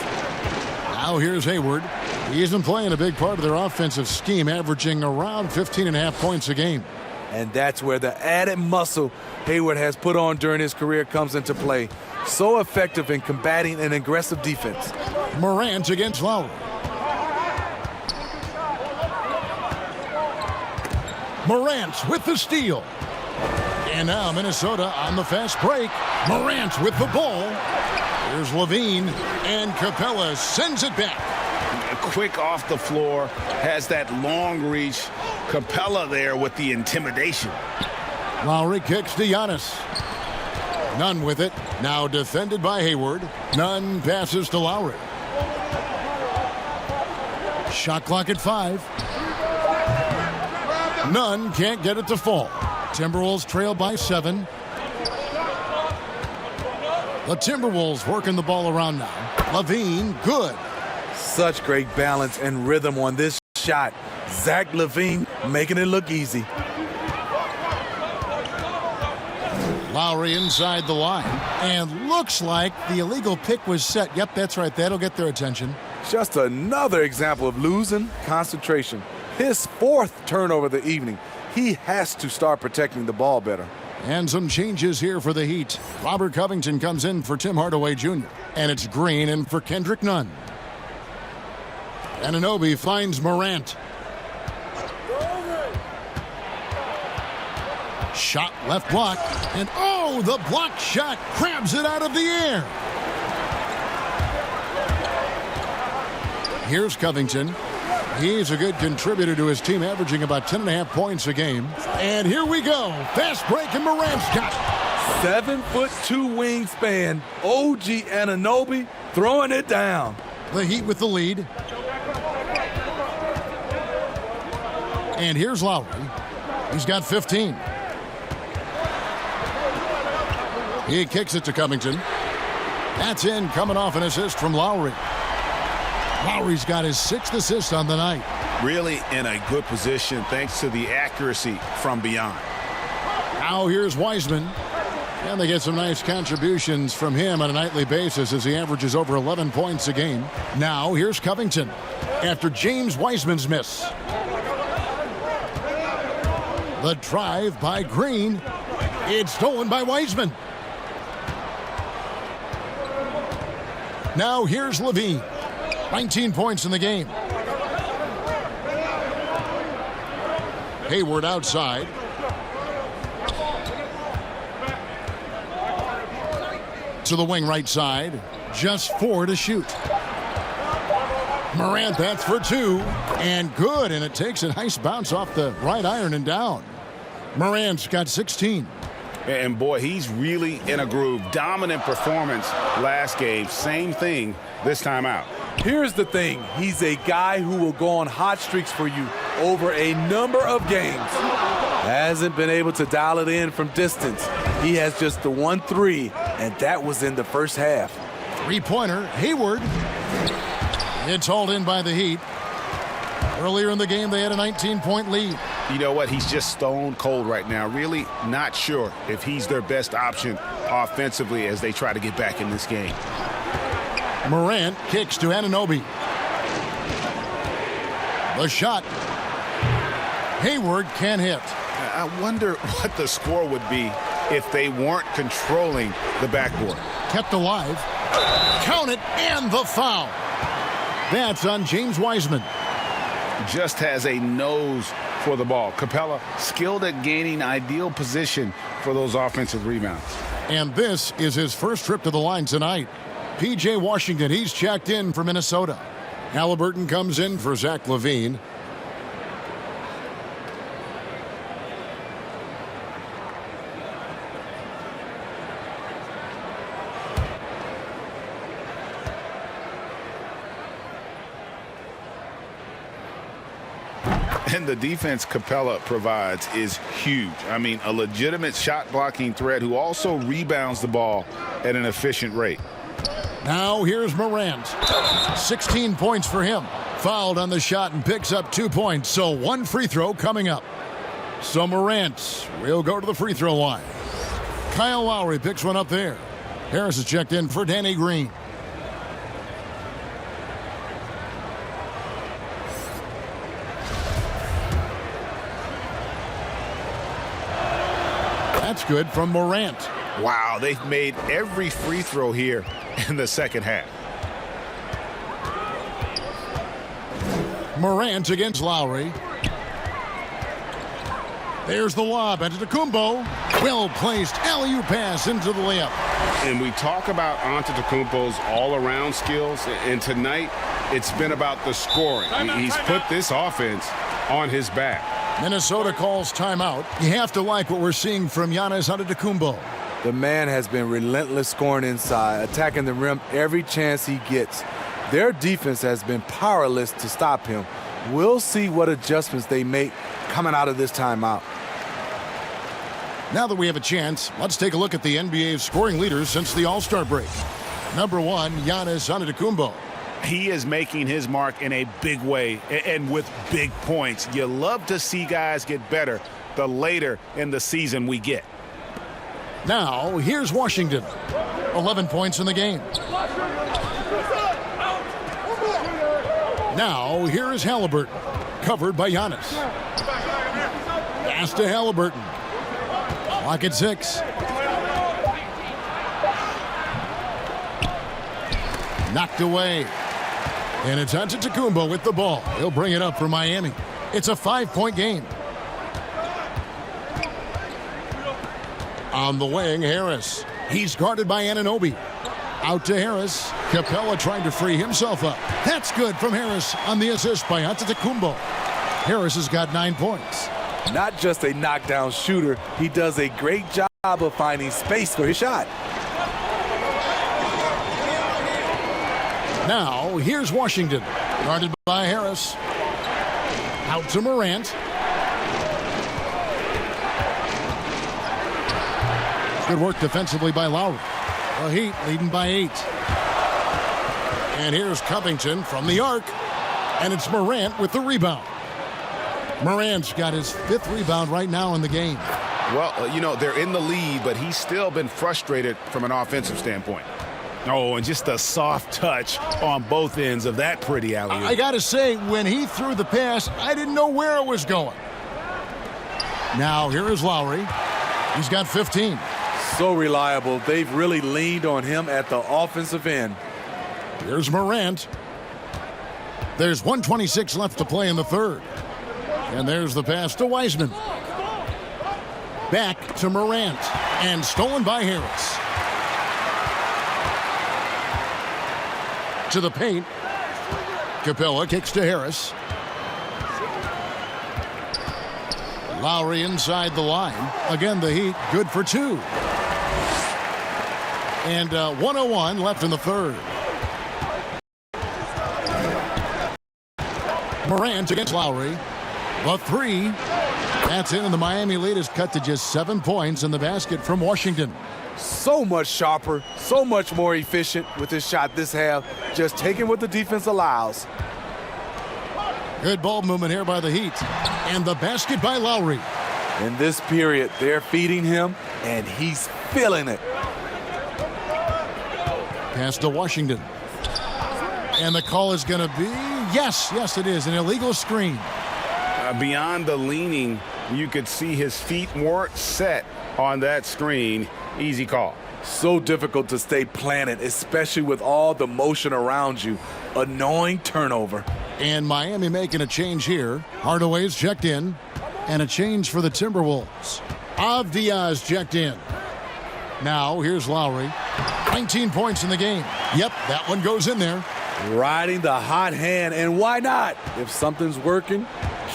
Now here's Hayward. He's been playing a big part of their offensive scheme, averaging around 15.5 points a game. And that's where the added muscle Hayward has put on during his career comes into play. So effective in combating an aggressive defense. Morant against Lowry. Morant with the steal. And now Minnesota on the fast break. Morant with the ball. Here's Levine. And Capella sends it back. Quick off the floor. Has that long reach. Capella there with the intimidation. Lowry kicks to Giannis. Nunn with it. Now defended by Hayward. Nunn passes to Lowry. Shot clock at 5. Nunn can't get it to fall. Timberwolves trail by 7. The Timberwolves working the ball around now. Levine, good. Such great balance and rhythm on this shot. Zach LaVine making it look easy. Lowry inside the line. And looks like the illegal pick was set. Yep, that's right. That'll get their attention. Just another example of losing concentration. His 4th turnover of the evening. He has to start protecting the ball better. And some changes here for the Heat. Robert Covington comes in for Tim Hardaway Jr. And it's Green in for Kendrick Nunn. Anunoby finds Morant. Shot left block. And oh, the block shot grabs it out of the air. Here's Covington. He's a good contributor to his team, averaging about 10.5 points a game. And here we go. Fast break, and Morant's got it. 7'2" wingspan. OG Anunoby throwing it down. The Heat with the lead. And here's Lowry. He's got 15. He kicks it to Covington. That's in, coming off an assist from Lowry. Lowry's got his 6th assist on the night. Really in a good position thanks to the accuracy from beyond. Now here's Wiseman. And they get some nice contributions from him on a nightly basis as he averages over 11 points a game. Now here's Covington after James Wiseman's miss. The drive by Green. It's stolen by Wiseman. Now here's Levine. 19 points in the game. Hayward outside. To the wing right side. Just 4 to shoot. Morant, that's for 2. And good, and it takes a nice bounce off the right iron and down. Morant's got 16. And boy, he's really in a groove. Dominant performance last game. Same thing this time out. Here's the thing. He's a guy who will go on hot streaks for you over a number of games. Hasn't been able to dial it in from distance. He has just the 1 3, and that was in the first half. Three-pointer, Hayward. It's hauled in by the Heat. Earlier in the game, they had a 19-point lead. You know what? He's just stone cold right now. Really not sure if he's their best option offensively as they try to get back in this game. Morant kicks to Anunoby. The shot. Hayward can't hit. I wonder what the score would be if they weren't controlling the backboard. Kept alive. Count it, and the foul. That's on James Wiseman. Just has a nose for the ball. Capella skilled at gaining ideal position for those offensive rebounds. And this is his first trip to the line tonight. P.J. Washington, he's checked in for Minnesota. Halliburton comes in for Zach LaVine. And the defense Capella provides is huge. I mean, a legitimate shot blocking threat who also rebounds the ball at an efficient rate. Now here's Morant. 16 points for him. Fouled on the shot and picks up 2 points. So 1 free throw coming up. So Morant will go to the free throw line. Kyle Lowry picks one up there. Harris is checked in for Danny Green. That's good from Morant. Wow, they've made every free throw here in the second half. Morant against Lowry. There's the lob. Antetokounmpo. Well-placed alley-oop pass into the layup. And we talk about Antetokounmpo's all-around skills, and tonight it's been about the scoring. He's put this offense on his back. Minnesota calls timeout. You have to like what we're seeing from Giannis Antetokounmpo. The man has been relentless scoring inside, attacking the rim every chance he gets. Their defense has been powerless to stop him. We'll see what adjustments they make coming out of this timeout. Now that we have a chance, let's take a look at the NBA's scoring leaders since the All-Star break. Number 1, Giannis Antetokounmpo. He is making his mark in a big way and with big points. You love to see guys get better the later in the season we get. Now, here's Washington. 11 points in the game. Now, here is Halliburton. Covered by Giannis. Pass to Halliburton. Clock at 6. Knocked away. And it's Antetokounmpo with the ball. He'll bring it up for Miami. It's a 5-point game. On the wing, Harris. He's guarded by Anunoby. Out to Harris. Capella trying to free himself up. That's good from Harris on the assist by Antetokounmpo. Harris has got 9 points. Not just a knockdown shooter, he does a great job of finding space for his shot. Now, here's Washington. Guarded by Harris. Out to Morant. Good work defensively by Lowry. The Heat leading by 8. And here's Covington from the arc. And it's Morant with the rebound. Morant's got his 5th rebound right now in the game. Well, you know, they're in the lead, but he's still been frustrated from an offensive standpoint. Oh, and just a soft touch on both ends of that pretty alley-oop. I got to say, when he threw the pass, I didn't know where it was going. Now, here is Lowry. He's got 15. So reliable. They've really leaned on him at the offensive end. Here's Morant. There's 1:26 left to play in the third. And there's the pass to Wiseman. Back to Morant. And stolen by Harris. To the paint. Capella kicks to Harris. Lowry inside the line. Again, the Heat good for 2. And 1:01 left in the third. Morant against Lowry. The 3. That's in, and the Miami lead is cut to just 7 points in the basket from Washington. So much sharper, so much more efficient with his shot this half. Just taking what the defense allows. Good ball movement here by the Heat. And the basket by Lowry. In this period, they're feeding him, and he's feeling it. Pass to Washington. And the call is going to be, yes, it is, an illegal screen. Beyond the leaning, you could see his feet weren't set on that screen. Easy call. So difficult to stay planted, especially with all the motion around you. Annoying turnover. And Miami making a change here. Hardaway's checked in. And a change for the Timberwolves. Avdia's checked in. Now, here's Lowry. 19 points in the game. Yep, that one goes in there. Riding the hot hand, and why not? If something's working,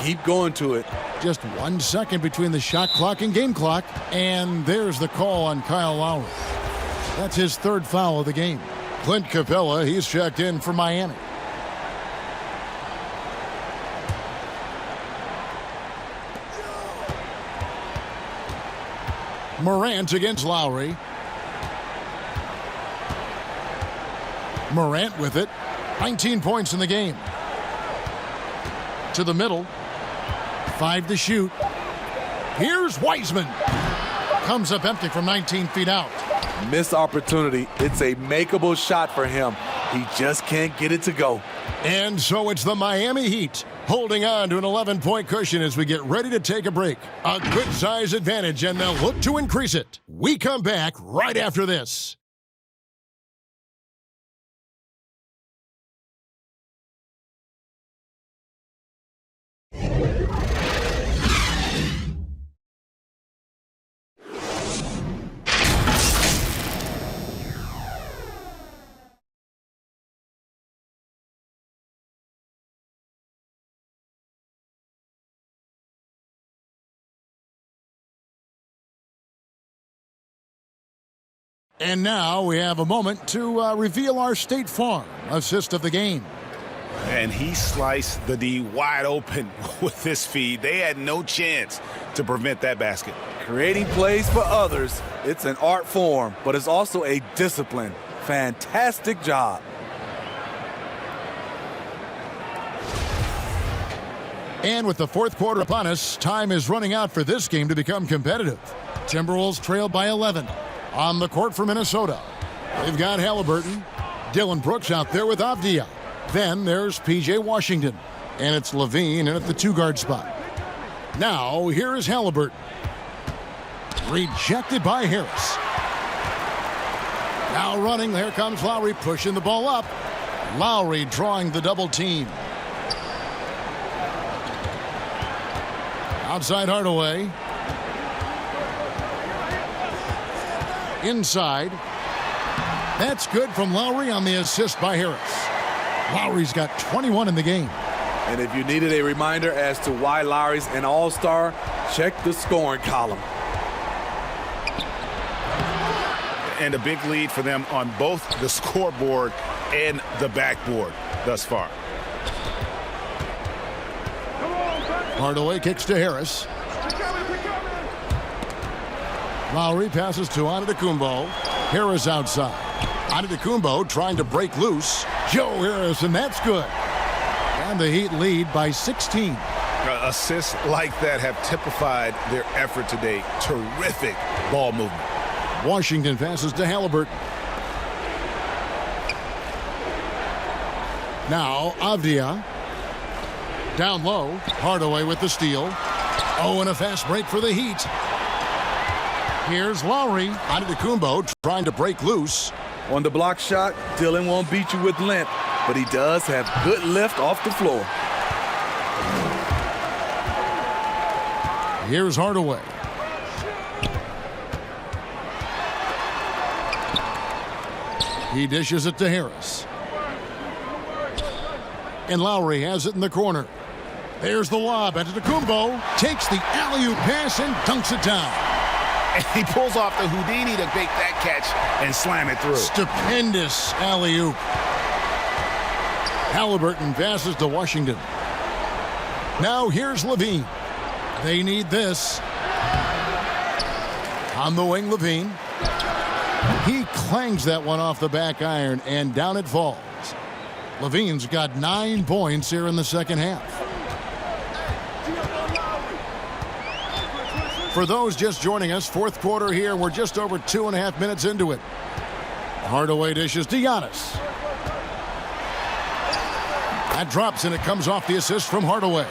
keep going to it. Just 1 second between the shot clock and game clock. And there's the call on Kyle Lowry. That's his 3rd foul of the game. Clint Capella, he's checked in for Miami. Morant against Lowry. Morant with it. 19 points in the game. To the middle. 5 to shoot. Here's Wiseman. Comes up empty from 19 feet out. Missed opportunity. It's a makeable shot for him. He just can't get it to go. And so it's the Miami Heat holding on to an 11-point cushion as we get ready to take a break. A good size advantage, and they'll look to increase it. We come back right after this. And now we have a moment to reveal our State Farm assist of the game. And he sliced the D wide open with this feed. They had no chance to prevent that basket. Creating plays for others, it's an art form, but it's also a discipline. Fantastic job. And with the 4th quarter upon us, time is running out for this game to become competitive. Timberwolves trail by 11. On the court for Minnesota, they've got Halliburton. Dylan Brooks out there with Avdia. Then there's P.J. Washington. And it's Levine in at the 2-guard spot. Now, here is Halliburton. Rejected by Harris. Now running, here comes Lowry pushing the ball up. Lowry drawing the double team. Outside Hardaway. Inside. That's good from Lowry on the assist by Harris. Lowry's got 21 in the game. And if you needed a reminder as to why Lowry's an all-star, check the scoring column. And a big lead for them on both the scoreboard and the backboard thus far. Hardaway kicks to Harris. Lowry passes to Antetokounmpo. Harris outside. Antetokounmpo trying to break loose. Joe Harris, and that's good. And the Heat lead by 16. Assists like that have typified their effort today. Terrific ball movement. Washington passes to Halliburton. Now Avdia. Down low. Hardaway with the steal. Oh, and a fast break for the Heat. Here's Lowry. Antetokounmpo trying to break loose. On the block shot, Dylan won't beat you with length, but he does have good lift off the floor. Here's Hardaway. He dishes it to Harris. And Lowry has it in the corner. There's the lob. Antetokounmpo takes the alley-oop pass and dunks it down. And he pulls off the Houdini to make that catch and slam it through. Stupendous alley-oop. Halliburton passes to Washington. Now here's Levine. They need this. On the wing, Levine. He clangs that one off the back iron, and down it falls. Levine's got 9 points here in the second half. For those just joining us, fourth quarter here. We're just over 2.5 minutes into it. Hardaway dishes to Giannis. That drops, and it comes off the assist from Hardaway.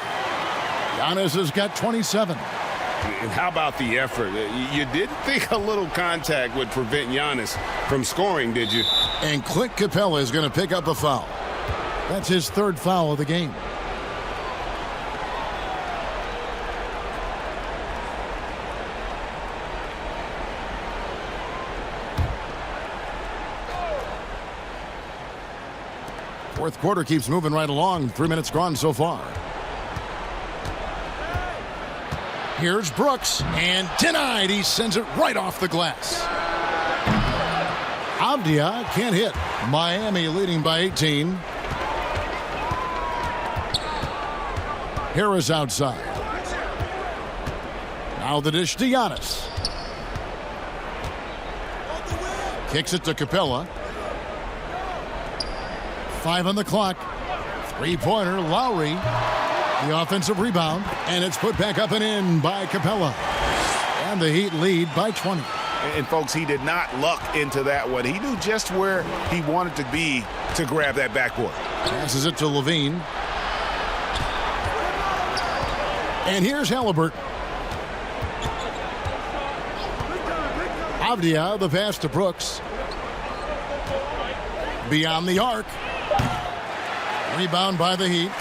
Giannis has got 27. And how about the effort? You didn't think a little contact would prevent Giannis from scoring, did you? And Clint Capella is going to pick up a foul. That's his 3rd foul of the game. Fourth quarter keeps moving right along. 3 minutes gone so far. Here's Brooks, and denied. He sends it right off the glass. Avdia can't hit. Miami leading by 18. Harris outside. Now the dish to Giannis. Kicks it to Capella. 5 on the clock. 3-pointer, Lowry. The offensive rebound, and it's put back up and in by Capella. And the Heat lead by 20. And folks, he did not luck into that one. He knew just where he wanted to be to grab that backboard. Passes it to Levine. And here's Halliburton. Avdia, the pass to Brooks. Beyond the arc. Rebound by the Heat.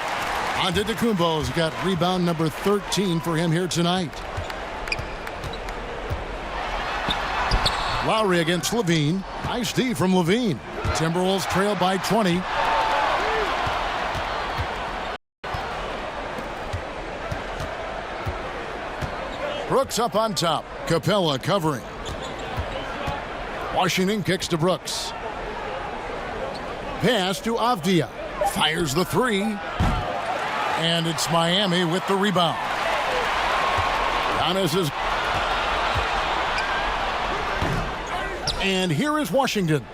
Antetokounmpo's got rebound number 13 for him here tonight. Lowry against Levine. Nice D from Levine. Timberwolves trail by 20. Brooks up on top. Capella covering. Washington kicks to Brooks. Pass to Avdia. Fires the 3. And it's Miami with the rebound. Giannis is. And here is Washington.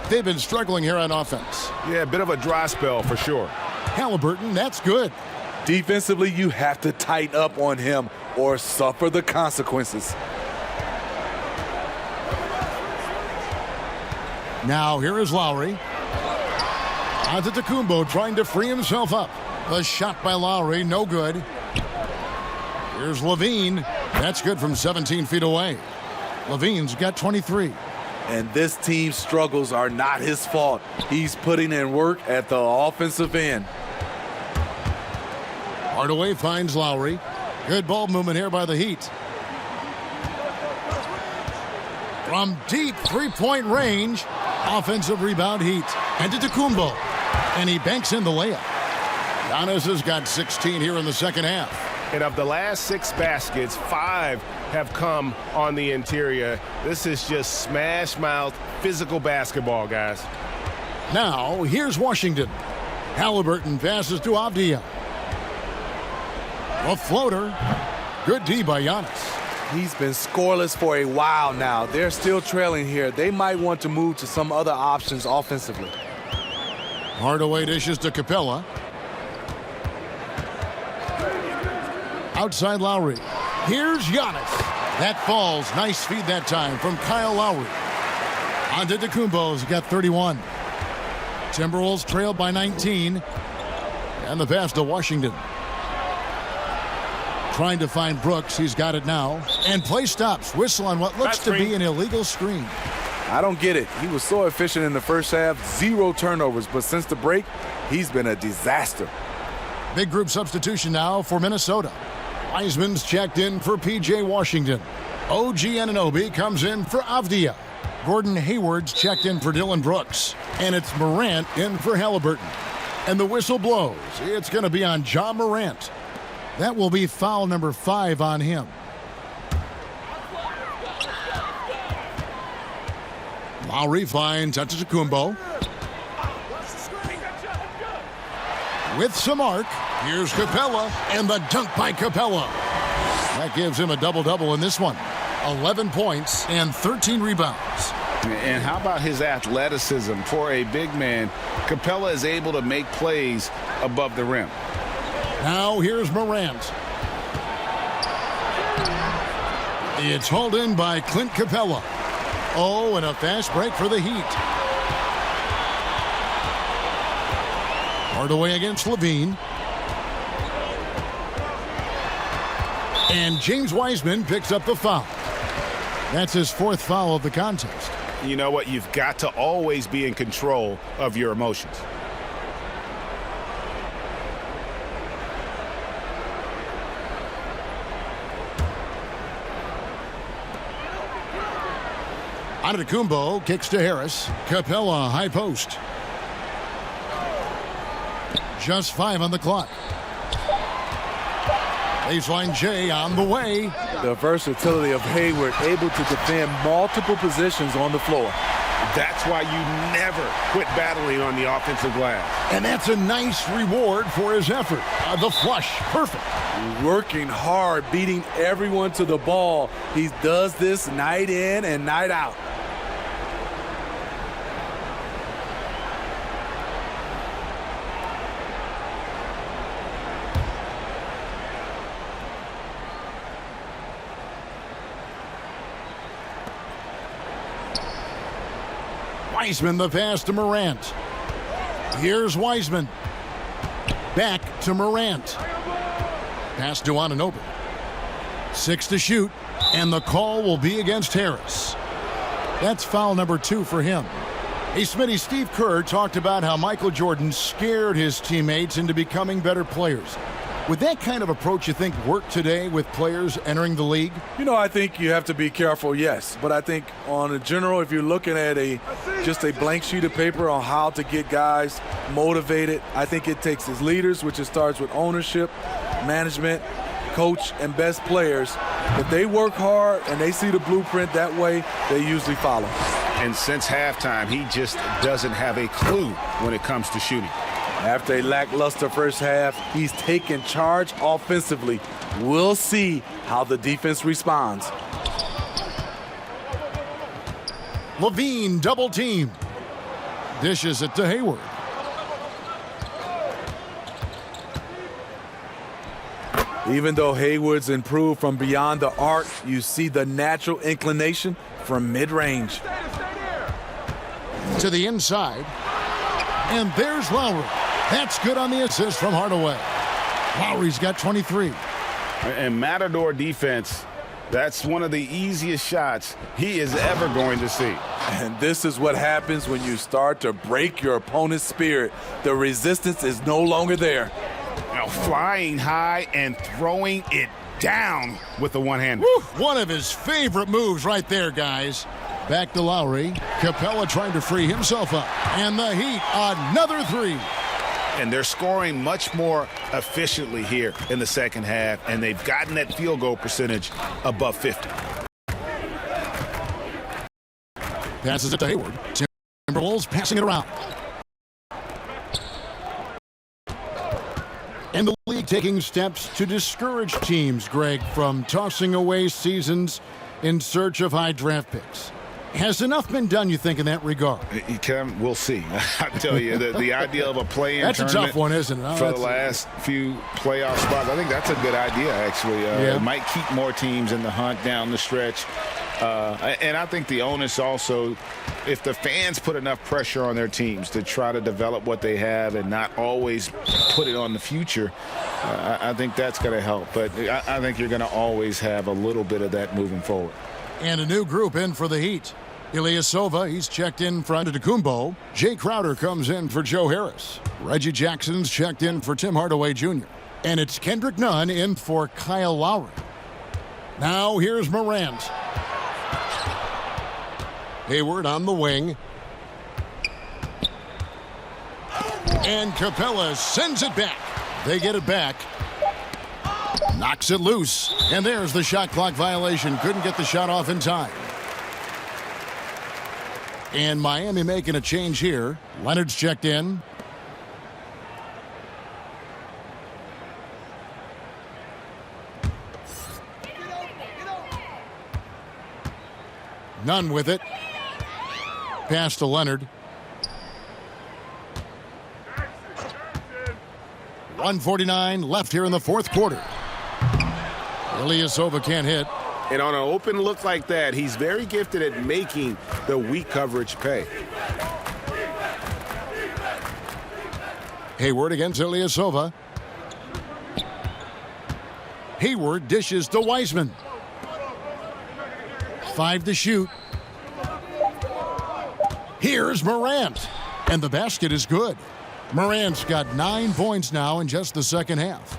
They've been struggling here on offense. Yeah, a bit of a dry spell for sure. Halliburton, that's good. Defensively, you have to tighten up on him or suffer the consequences. Now here is Lowry. Antetokounmpo trying to free himself up. The shot by Lowry, no good. Here's Levine. That's good from 17 feet away. Levine's got 23. And this team's struggles are not his fault. He's putting in work at the offensive end. Hardaway finds Lowry. Good ball movement here by the Heat. From deep three-point range, offensive rebound Heat. Antetokounmpo. And he banks in the layup. Giannis has got 16 here in the second half. And of the last 6 baskets, 5 have come on the interior. This is just smash-mouth, physical basketball, guys. Now, here's Washington. Halliburton passes to Avdia. A floater. Good D by Giannis. He's been scoreless for a while now. They're still trailing here. They might want to move to some other options offensively. Hardaway dishes to Capella. Outside Lowry. Here's Giannis. That falls. Nice feed that time from Kyle Lowry. Antetokounmpo's got 31. Timberwolves trail by 19. And the pass to Washington. Trying to find Brooks. He's got it now. And play stops. Whistle on what looks to be an illegal screen. I don't get it. He was so efficient in the first half. 0 turnovers. But since the break, he's been a disaster. Big group substitution now for Minnesota. Wiseman's checked in for P.J. Washington. OG Anunoby comes in for Avdia. Gordon Hayward's checked in for Dylan Brooks. And it's Morant in for Halliburton. And the whistle blows. It's going to be on Ja Morant. That will be foul number 5 on him. Lowry finds Antetokounmpo. With some arc, here's Capella, and the dunk by Capella. That gives him a double-double in this one. 11 points and 13 rebounds. And how about his athleticism? For a big man, Capella is able to make plays above the rim. Now here's Morant. It's hauled in by Clint Capella. Oh, and a fast break for the Heat. Hardaway against Levine. And James Wiseman picks up the foul. That's his 4th foul of the contest. You know what? You've got to always be in control of your emotions. Antetokounmpo kicks to Harris. Capella high post. Just 5 on the clock. Baseline J on the way. The versatility of Hayward, able to defend multiple positions on the floor. That's why you never quit battling on the offensive glass. And that's a nice reward for his effort. The flush, perfect. Working hard, beating everyone to the ball. He does this night in and night out. Wiseman the pass to Morant. Here's Wiseman. Back to Morant. Pass to Anunoby. 6 to shoot, and the call will be against Harris. That's foul number 2 for him. Hey, Smitty, Steve Kerr talked about how Michael Jordan scared his teammates into becoming better players. Would that kind of approach, you think, work today with players entering the league? You know, I think you have to be careful, yes. But I think on a general, if you're looking at just a blank sheet of paper on how to get guys motivated, I think it takes his leaders, which it starts with ownership, management, coach, and best players. If they work hard and they see the blueprint that way, they usually follow. And since halftime, he just doesn't have a clue when it comes to shooting. After a lackluster first half, he's taken charge offensively. We'll see how the defense responds. Levine double team. Dishes it to Hayward. Even though Hayward's improved from beyond the arc, you see the natural inclination from mid-range. To the inside. And there's Lowry. That's good on the assist from Hardaway. Lowry's got 23. And Matador defense, that's one of the easiest shots he is ever going to see. And this is what happens when you start to break your opponent's spirit. The resistance is no longer there. Now flying high and throwing it down with the one-hander. One of his favorite moves right there, guys. Back to Lowry. Capella trying to free himself up. And the Heat, another 3. And they're scoring much more efficiently here in the second half, and they've gotten that field goal percentage above 50. Passes it to Hayward. Timberwolves passing it around. And the league taking steps to discourage teams, Greg, from tossing away seasons in search of high draft picks. Has enough been done, you think, in that regard? We'll see. I tell you, the idea of a play-in that's tournament a tough one, isn't it? For the last few playoff spots, I think that's a good idea, actually. It might keep more teams in the hunt down the stretch. And I think the onus also, if the fans put enough pressure on their teams to try to develop what they have and not always put it on the future, I think that's going to help. But I think you're going to always have a little bit of that moving forward. And a new group in for the Heat. Ilyasova, he's checked in for Antetokounmpo. Jay Crowder comes in for Joe Harris. Reggie Jackson's checked in for Tim Hardaway Jr. And it's Kendrick Nunn in for Kyle Lowry. Now here's Morant. Hayward on the wing. And Capella sends it back. They get it back. Knocks it loose. And there's the shot clock violation. Couldn't get the shot off in time. And Miami making a change here. Leonard's checked in. None with it. Pass to Leonard. 1:49 left here in the fourth quarter. Ilyasova can't hit. And on an open look like that, he's very gifted at making the weak coverage pay. Hayward against Ilyasova. Hayward dishes to Wiseman. 5 to shoot. Here's Morant. And the basket is good. Morant's got 9 points now in just the second half.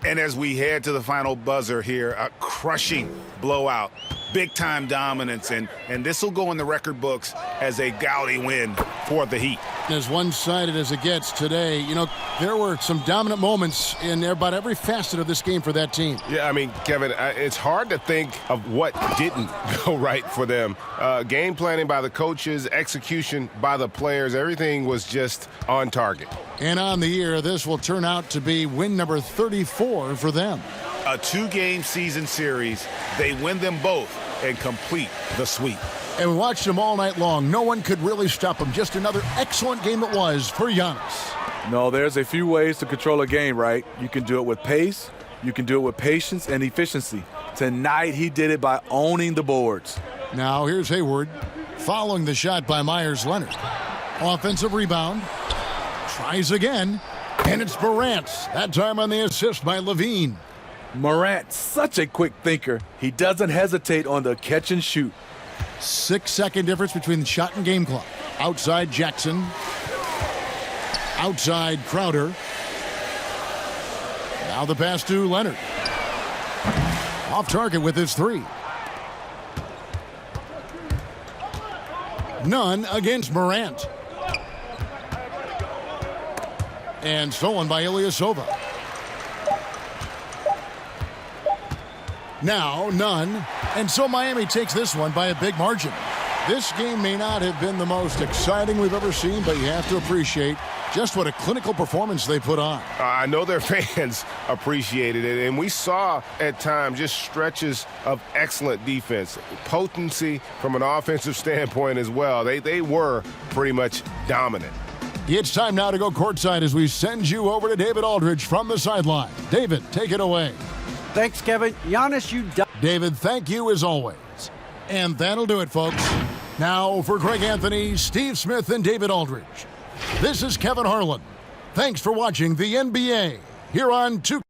And as we head to the final buzzer here, a crushing blowout, big-time dominance, and this will go in the record books as a gaudy win for the Heat. As one-sided as it gets today, you know, there were some dominant moments in about every facet of this game for that team. Yeah, I mean, Kevin, it's hard to think of what didn't go right for them. Game planning by the coaches, execution by the players, everything was just on target. And on the year, this will turn out to be win number 34 for them. A 2-game season series, they win them both and complete the sweep. And we watched them all night long. No one could really stop them. Just another excellent game it was for Giannis. No, there's a few ways to control a game, right? You can do it with pace, you can do it with patience and efficiency. Tonight, he did it by owning the boards. Now, here's Hayward following the shot by Myers-Leonard. Offensive rebound. Tries again. And it's Morant. That time on the assist by Levine. Morant, such a quick thinker. He doesn't hesitate on the catch and shoot. 6-second difference between the shot and game clock. Outside Jackson. Outside Crowder. Now the pass to Leonard. Off target with his 3. None against Morant. And stolen by Ilyasova. Now none. And so Miami takes this one by a big margin. This game may not have been the most exciting we've ever seen, but you have to appreciate just what a clinical performance they put on. I know their fans appreciated it, and we saw at times just stretches of excellent defense, potency from an offensive standpoint as well. They were pretty much dominant. It's time now to go courtside as we send you over to David Aldridge from the sideline. David, take it away. Thanks, Kevin. Giannis, you David, thank you as always. And that'll do it, folks. Now for Greg Anthony, Steve Smith, and David Aldridge. This is Kevin Harlan. Thanks for watching the NBA here on 2K.